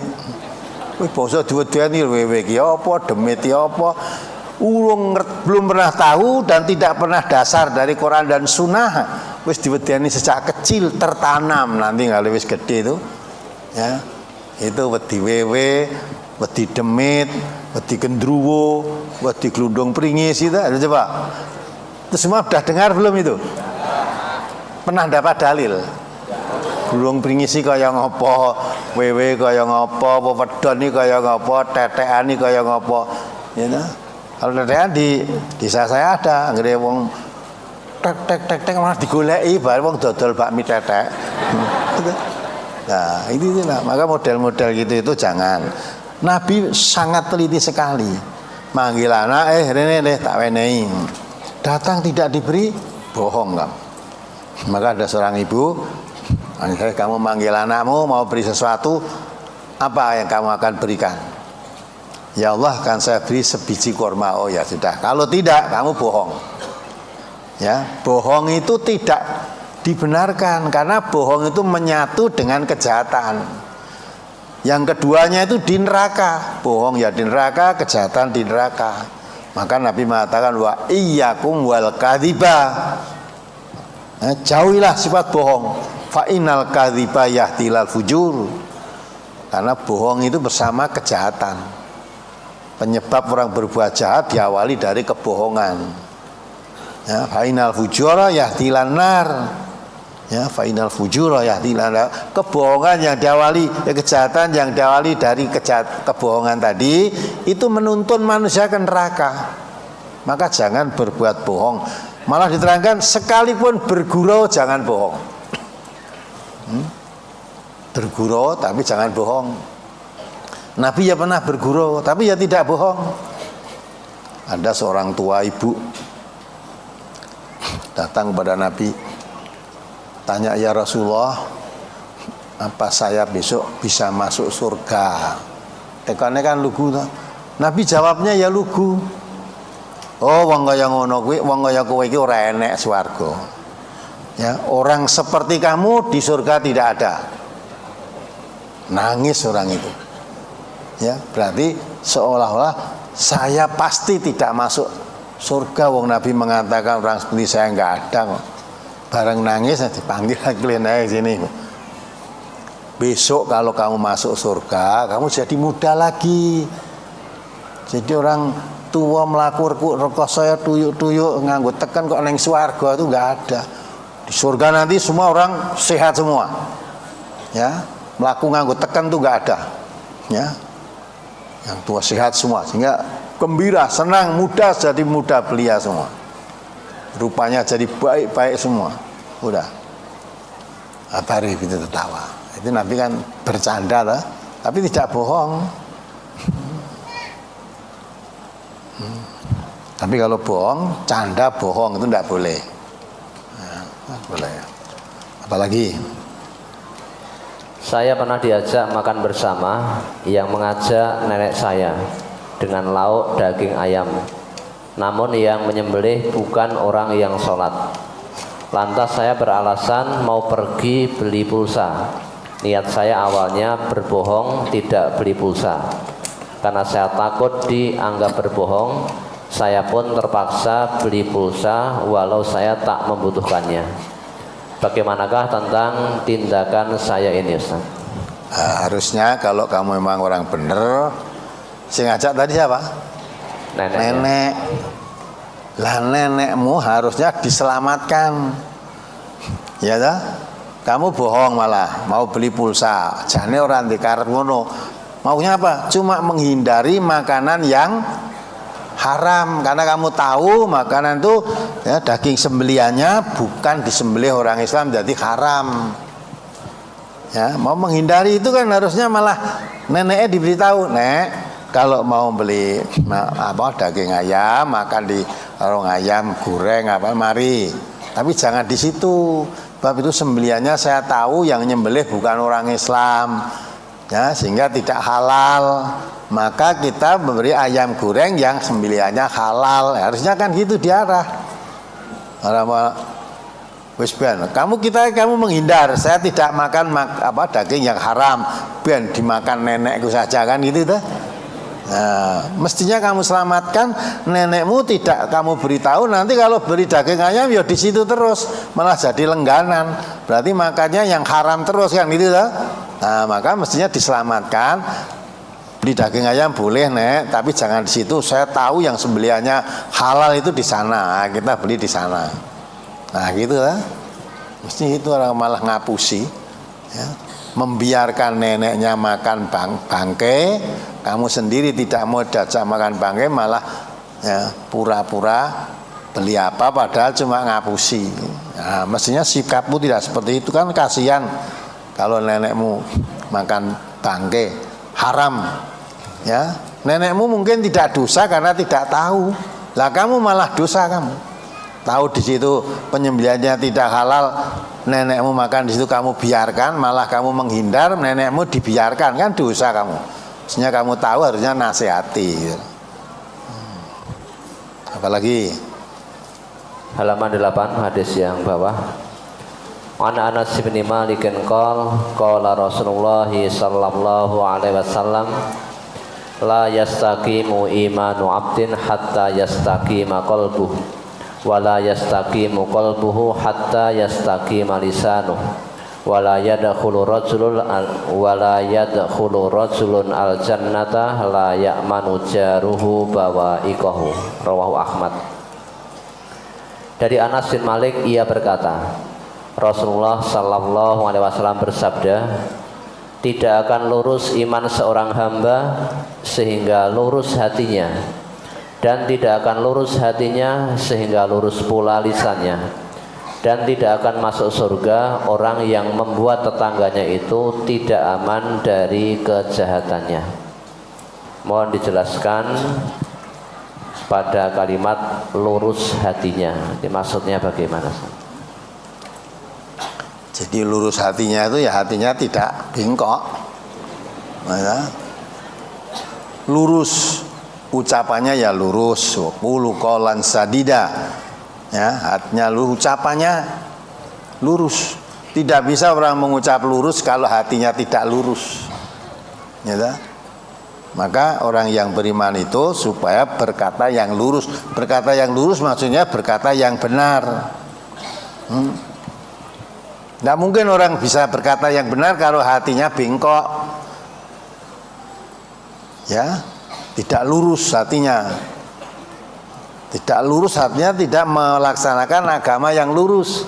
Wih basa diwedeni wewe iki apa, demit ya apa. Belum pernah tahu dan tidak pernah dasar dari Quran dan Sunnah wis diwedeni sejak kecil tertanam, nanti kalau wis gede itu ya itu wedi wewe, wedi demit, wedi gendruwo, wedi glundung pringis itu ada coba. Itu semua sudah dengar belum itu? Pernah dapat dalil? Glundung pringis iki kaya ngopo, wewe kaya ngopo, wedon iki kaya ngopo, tetekan iki kaya ngopo, ya nah. Kalau tetekan di desa saya ada, nggede wong tek malah digoleki bar wong dodol bakmi tetek. Nah, itu lah. Maka model-model gitu itu jangan. Nabi sangat teliti sekali. Manggil anak, rene deh tak wenehi. Datang tidak diberi, bohong kamu. Maka ada seorang ibu, kamu manggil anakmu mau beri sesuatu, apa yang kamu akan berikan? Ya Allah, akan saya beri sebiji kurma. Oh ya sudah. Kalau tidak, kamu bohong. Ya, bohong itu tidak dibenarkan karena bohong itu menyatu dengan kejahatan. Yang keduanya itu di neraka. Bohong ya di neraka, kejahatan di neraka. Maka Nabi mengatakan wa iyyakum wal kadziba. Jauhilah sifat bohong. Fa innal kadziba yahdilal fujur. Karena bohong itu bersama kejahatan. Penyebab orang berbuat jahat diawali dari kebohongan. Ya, fainal fujura yahdilan nar. Ya, fainal fujura yahdilan nar. Kebohongan yang diawali, kejahatan yang diawali dari kebohongan tadi itu menuntun manusia ke neraka. Maka jangan berbuat bohong. Malah diterangkan sekalipun bergurau jangan bohong. Bergurau tapi jangan bohong. Nabi ya pernah bergurau tapi ya tidak bohong. Ada seorang tua ibu datang kepada Nabi, tanya, ya Rasulullah, apa saya besok bisa masuk surga? Tekannya kan lugu. Nabi jawabnya ya lugu. Oh, wong kaya ngono kuwi, wong kaya kowe iki ora enek swarga. Ya, orang seperti kamu di surga tidak ada. Nangis orang itu. Ya, berarti seolah-olah saya pasti tidak masuk surga. Wong Nabi mengatakan orang seperti saya nggak ada kok. Bareng nangis dipanggil lagi naik sini. Besok kalau kamu masuk surga, kamu jadi muda lagi. Jadi orang tua melaku rekoso saya tuyuk-tuyuk nganggo tekan kok neng swarga itu nggak ada. Di surga nanti semua orang sehat semua. Ya, melaku nganggo tekan tuh nggak ada. Ya. Yang tua sehat semua sehingga gembira, senang, muda jadi muda belia semua. Rupanya jadi baik-baik semua. Udah. Abari itu tertawa. Itu Nabi kan bercanda lah, tapi tidak bohong. Tapi kalau bohong, canda bohong itu tidak boleh. Nah, boleh. Apalagi? Saya pernah diajak makan bersama yang mengajak nenek saya dengan lauk daging ayam. Namun yang menyembelih bukan orang yang sholat. Lantas saya beralasan mau pergi beli pulsa. Niat saya awalnya berbohong tidak beli pulsa. Karena saya takut dianggap berbohong, saya pun terpaksa beli pulsa walau saya tak membutuhkannya. Bagaimanakah tentang tindakan saya ini, Ustaz? Harusnya kalau kamu memang orang bener, sing ngajak tadi siapa? Nenek. Lah nenekmu harusnya diselamatkan. Ya dah? Kamu bohong malah mau beli pulsa. Jane orang dikarep ngono. Maunya apa? Cuma menghindari makanan yang haram karena kamu tahu makanan itu ya, daging sembelihannya bukan disembelih orang Islam jadi haram. Ya, mau menghindari itu kan harusnya malah neneknya diberitahu, Nek, kalau mau beli daging ayam makan di warung ayam goreng apa mari. Tapi jangan di situ. Sebab itu sembelihannya saya tahu yang nyembelih bukan orang Islam. Ya, sehingga tidak halal. Maka kita memberi ayam goreng yang sembelihannya halal. Harusnya kan gitu diarah. Kamu menghindar. Saya tidak makan daging yang haram. Ben dimakan nenekku saja kan gitu dah. Nah, mestinya kamu selamatkan nenekmu, tidak kamu beritahu. Nanti kalau beri daging ayam ya di situ terus, malah jadi lengganan. Berarti makanya yang haram terus kan gitu lah. Nah, maka mestinya diselamatkan. Beli daging ayam boleh nek, tapi jangan di situ. Saya tahu yang sembelihannya halal itu di sana. Nah, kita beli di sana. Nah, gitu lah. Mesti itu orang malah ngapusi, ya. Membiarkan neneknya makan bangkai, kamu sendiri tidak mau diajak makan bangkai, malah ya, pura-pura beli apa padahal cuma ngapusi. Nah, mestinya sikapmu tidak seperti itu kan, kasihan kalau nenekmu makan bangkai haram, ya. Nenekmu mungkin tidak dosa karena tidak tahu, lah kamu malah dosa kamu. Tahu di situ penyembelihannya tidak halal, nenekmu makan di situ kamu biarkan, malah kamu menghindar, nenekmu dibiarkan, kan dosa kamu. Maksudnya kamu tahu harusnya nasihati. Apalagi halaman 8 hadis yang bawah. An Anas bin Malik qala Rasulullah sallallahu alaihi wasallam la yastaqimu imanu 'abdin hatta yastaqima qalbuhu wala yastaqimu qalbuhu hatta yastaqima lisanuhu wala yadkhulu rajulun al jannata la ya'manu jaruhu bawa'iqahu. Rawahu Ahmad. Dari Anas bin Malik ia berkata, Rasulullah sallallahu alaihi wasallam bersabda, tidak akan lurus iman seorang hamba sehingga lurus hatinya, dan tidak akan lurus hatinya sehingga lurus pula lisannya, dan tidak akan masuk surga orang yang membuat tetangganya itu tidak aman dari kejahatannya. Mohon dijelaskan pada kalimat lurus hatinya, ini maksudnya bagaimana? jadi lurus hatinya itu ya hatinya tidak bengkok, ya. Lurus ucapannya ya lurus, qulu qolan sadida, ya, hatinya lurus, ucapannya lurus. Tidak bisa orang mengucap lurus kalau hatinya tidak lurus, ya. Maka orang yang beriman itu supaya berkata yang lurus. Berkata yang lurus maksudnya berkata yang benar. Tidak mungkin orang bisa berkata yang benar kalau hatinya bengkok, ya. Tidak lurus hatinya. Tidak lurus hatinya, tidak melaksanakan agama yang lurus.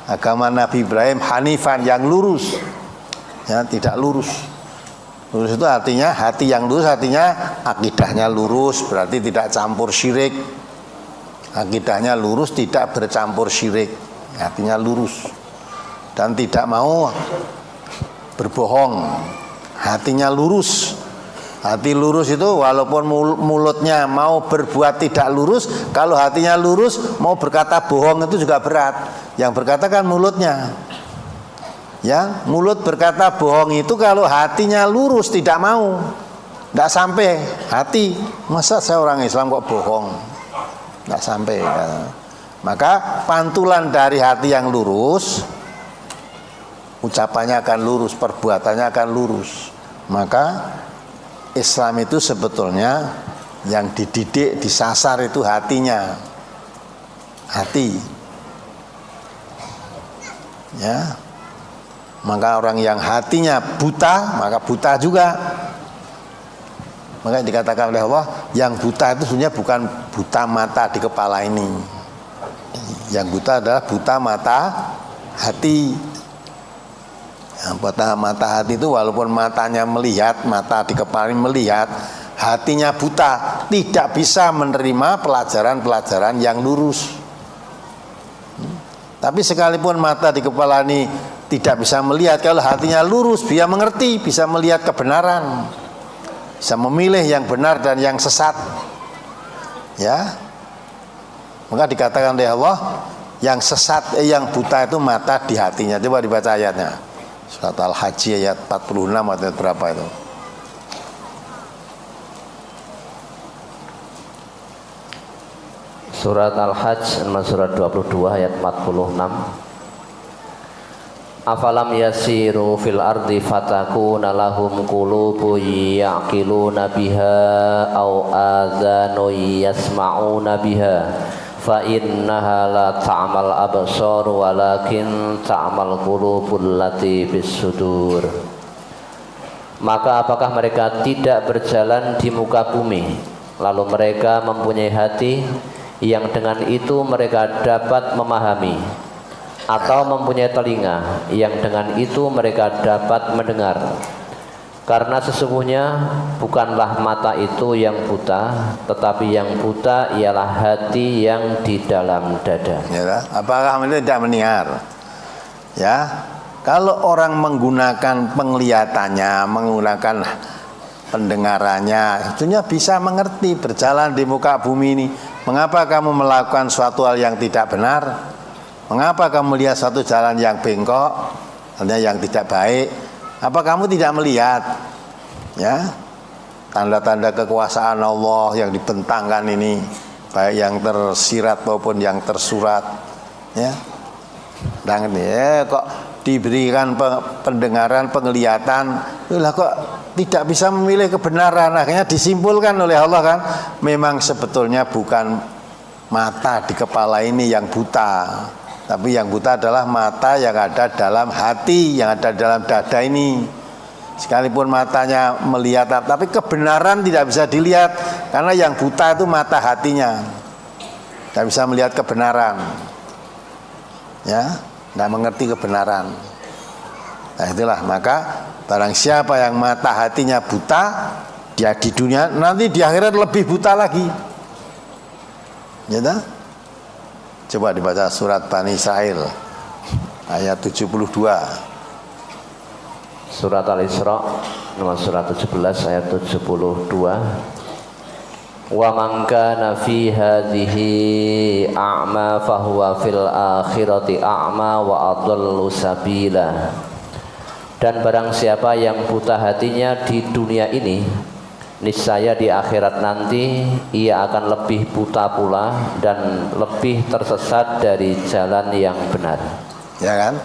Agama Nabi Ibrahim Hanifan yang lurus, ya, tidak lurus. Lurus itu artinya hati yang lurus, artinya akidahnya lurus, berarti tidak campur syirik. Akidahnya lurus, tidak bercampur syirik, artinya lurus. Dan tidak mau berbohong, hatinya lurus. Hati lurus itu walaupun mulutnya mau berbuat tidak lurus, kalau hatinya lurus mau berkata bohong itu juga berat. Yang berkata kan mulutnya, ya, mulut berkata bohong itu kalau hatinya lurus tidak mau, tidak sampai hati. Masa saya orang Islam kok bohong, tidak sampai, ya. Maka pantulan dari hati yang lurus, ucapannya akan lurus, perbuatannya akan lurus. Maka Islam itu sebetulnya yang dididik, disasar itu hatinya, hati, ya. Maka orang yang hatinya buta, maka buta juga. Maka dikatakan oleh Allah, yang buta itu sebenarnya bukan buta mata di kepala ini. Yang buta adalah buta mata hati. Yang buta mata hati itu walaupun matanya melihat, mata di kepala ini melihat, hatinya buta, tidak bisa menerima pelajaran-pelajaran yang lurus. Tapi sekalipun mata di kepala ini tidak bisa melihat, kalau hatinya lurus, dia mengerti, bisa melihat kebenaran, bisa memilih yang benar dan yang sesat, ya. Maka dikatakan oleh Allah, yang sesat, yang buta itu mata di hatinya. Coba dibaca ayatnya, Surat Al-Hajj ayat 46 atau berapa itu? Surat Al-Hajj surat 22 ayat 46. Afalam yasiru fil ardi fatakuna lahum qulubun ya'qiluna biha aw adhanu yasma'una biha fa innaha la ta'mal absar walakin ta'mal qulubul lati bis sudur. Maka apakah mereka tidak berjalan di muka bumi, lalu mereka mempunyai hati yang dengan itu mereka dapat memahami, atau mempunyai telinga yang dengan itu mereka dapat mendengar? Karena sesungguhnya bukanlah mata itu yang buta, tetapi yang buta ialah hati yang di dalam dada. Ya, apakah mereka tidak mendengar? Ya, kalau orang menggunakan penglihatannya, menggunakan pendengarannya, tentunya bisa mengerti berjalan di muka bumi ini. Mengapa kamu melakukan suatu hal yang tidak benar? Mengapa kamu melihat satu jalan yang bengkok, yang tidak baik? Apa kamu tidak melihat, ya, tanda-tanda kekuasaan Allah yang dibentangkan ini, baik yang tersirat maupun yang tersurat, ya? Dan ya, kok diberikan pendengaran, penglihatan, itulah kok tidak bisa memilih kebenaran. Akhirnya disimpulkan oleh Allah kan, memang sebetulnya bukan mata di kepala ini yang buta, tapi yang buta adalah mata yang ada dalam hati, yang ada dalam dada ini. Sekalipun matanya melihat, tapi kebenaran tidak bisa dilihat, karena yang buta itu mata hatinya, tidak bisa melihat kebenaran, ya, tidak mengerti kebenaran. Nah itulah, maka barang siapa yang mata hatinya buta, dia di dunia nanti di akhirat lebih buta lagi, ya. Coba dibaca surat Bani Israil ayat 72. Surat Al-Isra nomor surat 17 ayat 72. Wa man kana fi hadhihi a'ma fahuwa fil akhirati a'ma wa adallu sabila. Dan barang siapa yang buta hatinya di dunia ini, niscaya di akhirat nanti ia akan lebih buta pula dan lebih tersesat dari jalan yang benar. Ya kan?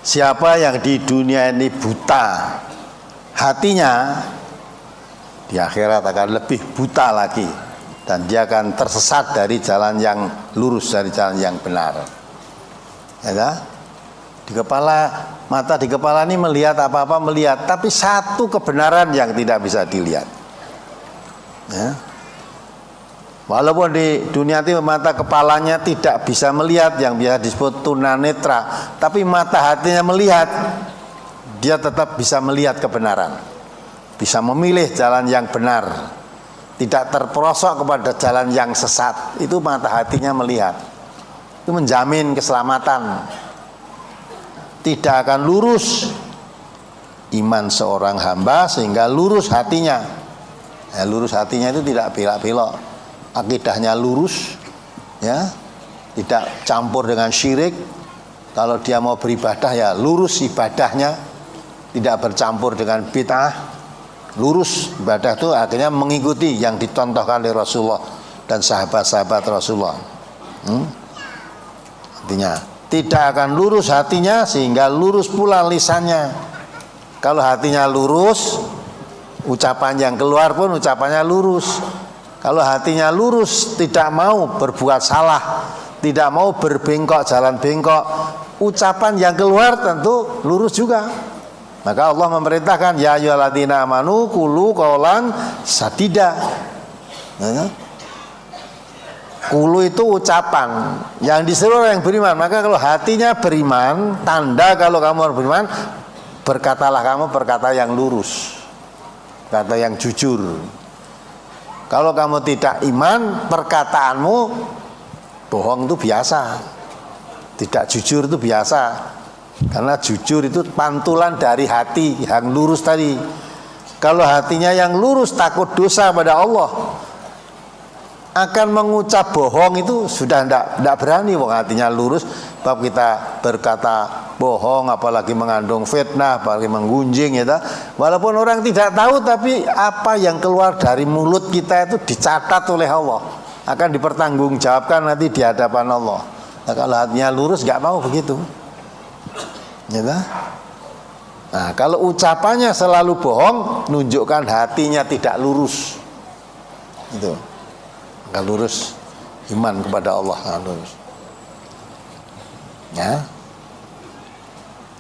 Siapa yang di dunia ini buta hatinya, di akhirat akan lebih buta lagi, dan dia akan tersesat dari jalan yang lurus, dari jalan yang benar. Ya kan? Di kepala, mata di kepala ini melihat apa-apa, melihat, tapi satu kebenaran yang tidak bisa dilihat. Ya. Walaupun di dunia itu mata kepalanya tidak bisa melihat, yang biasa disebut tunanetra, tapi mata hatinya melihat, dia tetap bisa melihat kebenaran, bisa memilih jalan yang benar, tidak terperosok kepada jalan yang sesat. Itu mata hatinya melihat, itu menjamin keselamatan. Tidak akan lurus iman seorang hamba sehingga lurus hatinya. Ya, lurus hatinya itu tidak belak-belok, akidahnya lurus, ya, tidak campur dengan syirik. Kalau dia mau beribadah ya lurus ibadahnya, tidak bercampur dengan bid'ah, lurus ibadah itu akhirnya mengikuti yang dicontohkan oleh Rasulullah dan sahabat-sahabat Rasulullah. Artinya tidak akan lurus hatinya sehingga lurus pula lisannya. Kalau hatinya lurus, ucapan yang keluar pun ucapannya lurus. Kalau hatinya lurus, tidak mau berbuat salah, tidak mau berbengkok, jalan bengkok, ucapan yang keluar tentu lurus juga. Maka Allah memerintahkan, ya ayyuhalladzina amanu qulu qaulan sadida. Ya. Qulu itu ucapan yang disuruh yang beriman. Maka kalau hatinya beriman, tanda kalau kamu beriman, berkatalah kamu berkata yang lurus, kata yang jujur. Kalau kamu tidak iman, perkataanmu bohong itu biasa, tidak jujur itu biasa. Karena jujur itu pantulan dari hati yang lurus tadi. Kalau hatinya yang lurus, takut dosa pada Allah, akan mengucap bohong itu sudah tidak berani. Wong hatinya lurus, bab kita berkata bohong, apalagi mengandung fitnah, apalagi menggunjing, ya. Walaupun orang tidak tahu, tapi apa yang keluar dari mulut kita itu dicatat oleh Allah, akan dipertanggungjawabkan nanti di hadapan Allah. Nah, kalau hatinya lurus nggak mau begitu. Ya, nah, kalau ucapannya selalu bohong, nunjukkan hatinya tidak lurus. Itu. Enggak lurus iman kepada Allah, enggak lurus. Ya.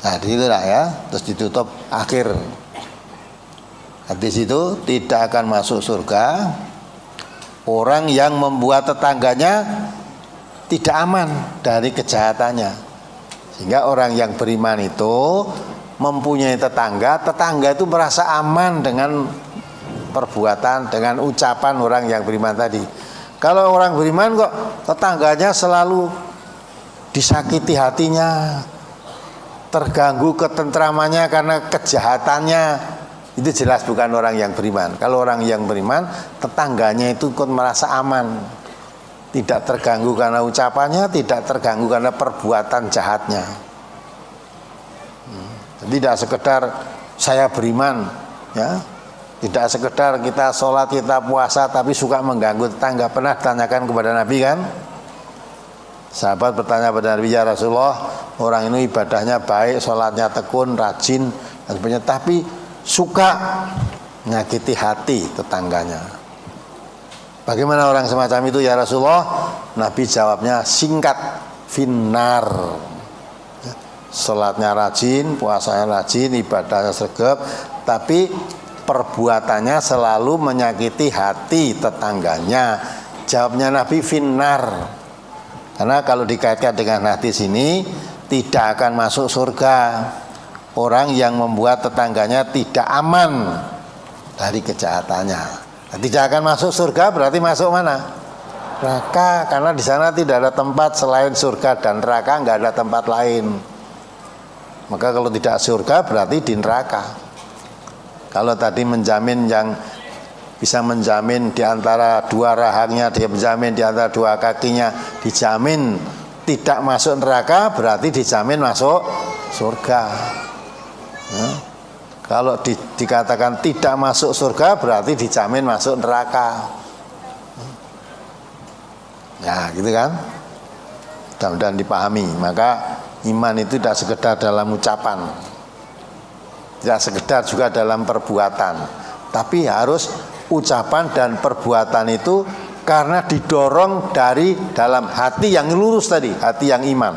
Nah, itulah ya, terus ditutup akhir. Hadis itu tidak akan masuk surga orang yang membuat tetangganya tidak aman dari kejahatannya. Sehingga orang yang beriman itu mempunyai tetangga, tetangga itu merasa aman dengan perbuatan, dengan ucapan orang yang beriman tadi. Kalau orang beriman kok tetangganya selalu disakiti hatinya, terganggu ketentramannya karena kejahatannya, itu jelas bukan orang yang beriman. Kalau orang yang beriman, tetangganya itu ikut merasa aman, tidak terganggu karena ucapannya, tidak terganggu karena perbuatan jahatnya. Tidak sekedar saya beriman, ya, tidak sekedar kita sholat, kita puasa, tapi suka mengganggu tetangga. Pernah tanyakan kepada Nabi kan? Sahabat bertanya pada Nabi, ya Rasulullah, orang ini ibadahnya baik, sholatnya tekun, rajin, dan sebagainya, tapi suka menyakiti hati tetangganya. Bagaimana orang semacam itu ya Rasulullah? Nabi jawabnya singkat, finnar. Sholatnya rajin, puasanya rajin, ibadahnya sregep, tapi perbuatannya selalu menyakiti hati tetangganya. Jawabnya Nabi finnar. Karena kalau dikaitkan dengan hadis ini, tidak akan masuk surga orang yang membuat tetangganya tidak aman dari kejahatannya. Tidak akan masuk surga berarti masuk mana? Neraka, karena di sana tidak ada tempat selain surga dan neraka, nggak ada tempat lain. Maka kalau tidak surga berarti di neraka. Kalau tadi menjamin yang bisa menjamin di antara dua rahangnya, dia menjamin di antara dua kakinya, dijamin tidak masuk neraka, berarti dijamin masuk surga. Ya. Kalau dikatakan tidak masuk surga, berarti dijamin masuk neraka. Ya, gitu kan? Mudah-mudahan dipahami. Maka iman itu tidak sekedar dalam ucapan, tidak sekedar juga dalam perbuatan, tapi harus ucapan dan perbuatan itu karena didorong dari dalam hati yang lurus tadi, hati yang iman.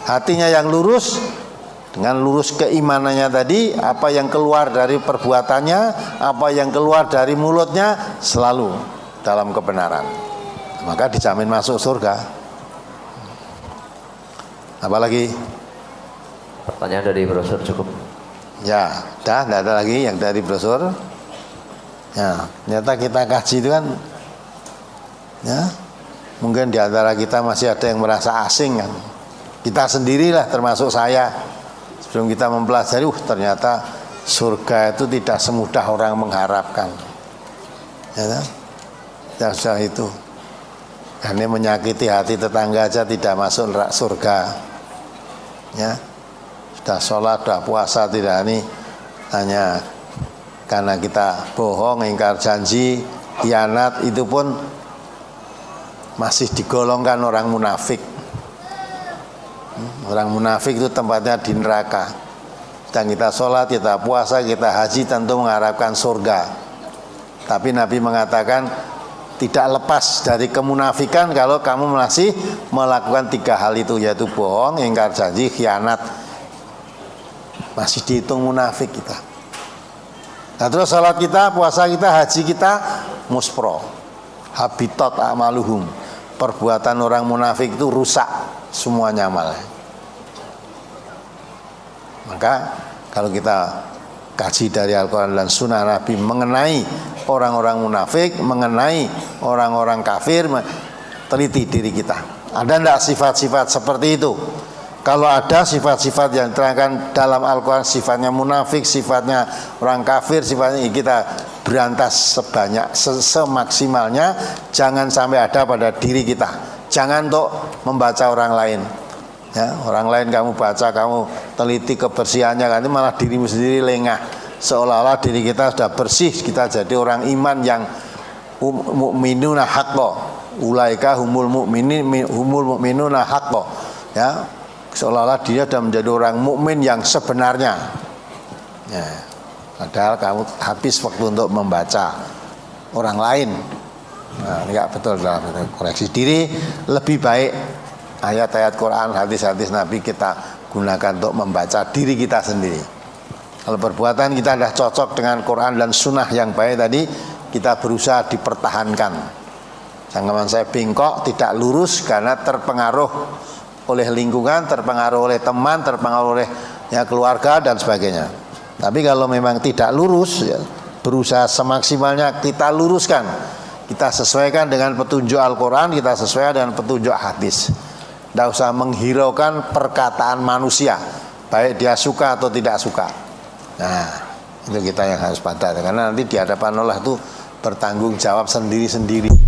Hatinya yang lurus, dengan lurus keimanannya tadi, apa yang keluar dari perbuatannya, apa yang keluar dari mulutnya selalu dalam kebenaran. Maka dijamin masuk surga. Apalagi? Pertanyaan dari brosur cukup. Ya, tidak ada lagi yang dari brosur. Ya, ternyata kita kaji itu kan, ya, mungkin di antara kita masih ada yang merasa asing kan. Kita sendirilah termasuk saya. Sebelum kita mempelajari, ternyata surga itu tidak semudah orang mengharapkan. Ya, tidak usah itu. Karena menyakiti hati tetangga aja tidak masuk surga. Ya, sudah sholat, sudah puasa, tidak, ini hanya karena kita bohong, ingkar janji, khianat, itu pun masih digolongkan orang munafik. Orang munafik itu tempatnya di neraka. Dan kita sholat, kita puasa, kita haji tentu mengharapkan surga. Tapi Nabi mengatakan tidak lepas dari kemunafikan kalau kamu masih melakukan 3 hal itu, yaitu bohong, ingkar janji, khianat. Masih dihitung munafik kita. Nah, terus salat kita, puasa kita, haji kita muspro, habitat amaluhum. Perbuatan orang munafik itu rusak semuanya amalnya. Maka kalau kita kaji dari Al-Quran dan Sunnah Nabi mengenai orang-orang munafik, mengenai orang-orang kafir, teliti diri kita. Ada tidak sifat-sifat seperti itu? Kalau ada sifat-sifat yang diterangkan dalam Al-Quran, sifatnya munafik, sifatnya orang kafir, sifatnya, kita berantas sebanyak, semaksimalnya. Jangan sampai ada pada diri kita. Jangan untuk membaca orang lain. Ya, orang lain kamu baca, kamu teliti kebersihannya, nanti malah dirimu sendiri lengah. Seolah-olah diri kita sudah bersih, kita jadi orang iman yang mu'minuna haqqo. Ulaika humul mu'minuna haqqo. Ya. seolah-olah dia sudah menjadi orang mukmin yang sebenarnya. Ya, padahal kamu habis waktu untuk membaca orang lain. Nah, enggak betul dalam koreksi diri. Lebih baik ayat-ayat Quran, hadis-hadis Nabi kita gunakan untuk membaca diri kita sendiri. Kalau perbuatan kita sudah cocok dengan Quran dan Sunnah yang baik tadi, kita berusaha dipertahankan. Jangan saya bengkok, tidak lurus karena terpengaruh oleh lingkungan, terpengaruh oleh teman, terpengaruh oleh ya, keluarga dan sebagainya. Tapi kalau memang tidak lurus, ya, berusaha semaksimalnya kita luruskan. Kita sesuaikan dengan petunjuk Al-Quran, kita sesuaikan dengan petunjuk hadis. Tidak usah menghiraukan perkataan manusia, baik dia suka atau tidak suka. Nah, itu kita yang harus pada, karena nanti di hadapan Allah itu bertanggung jawab sendiri-sendiri.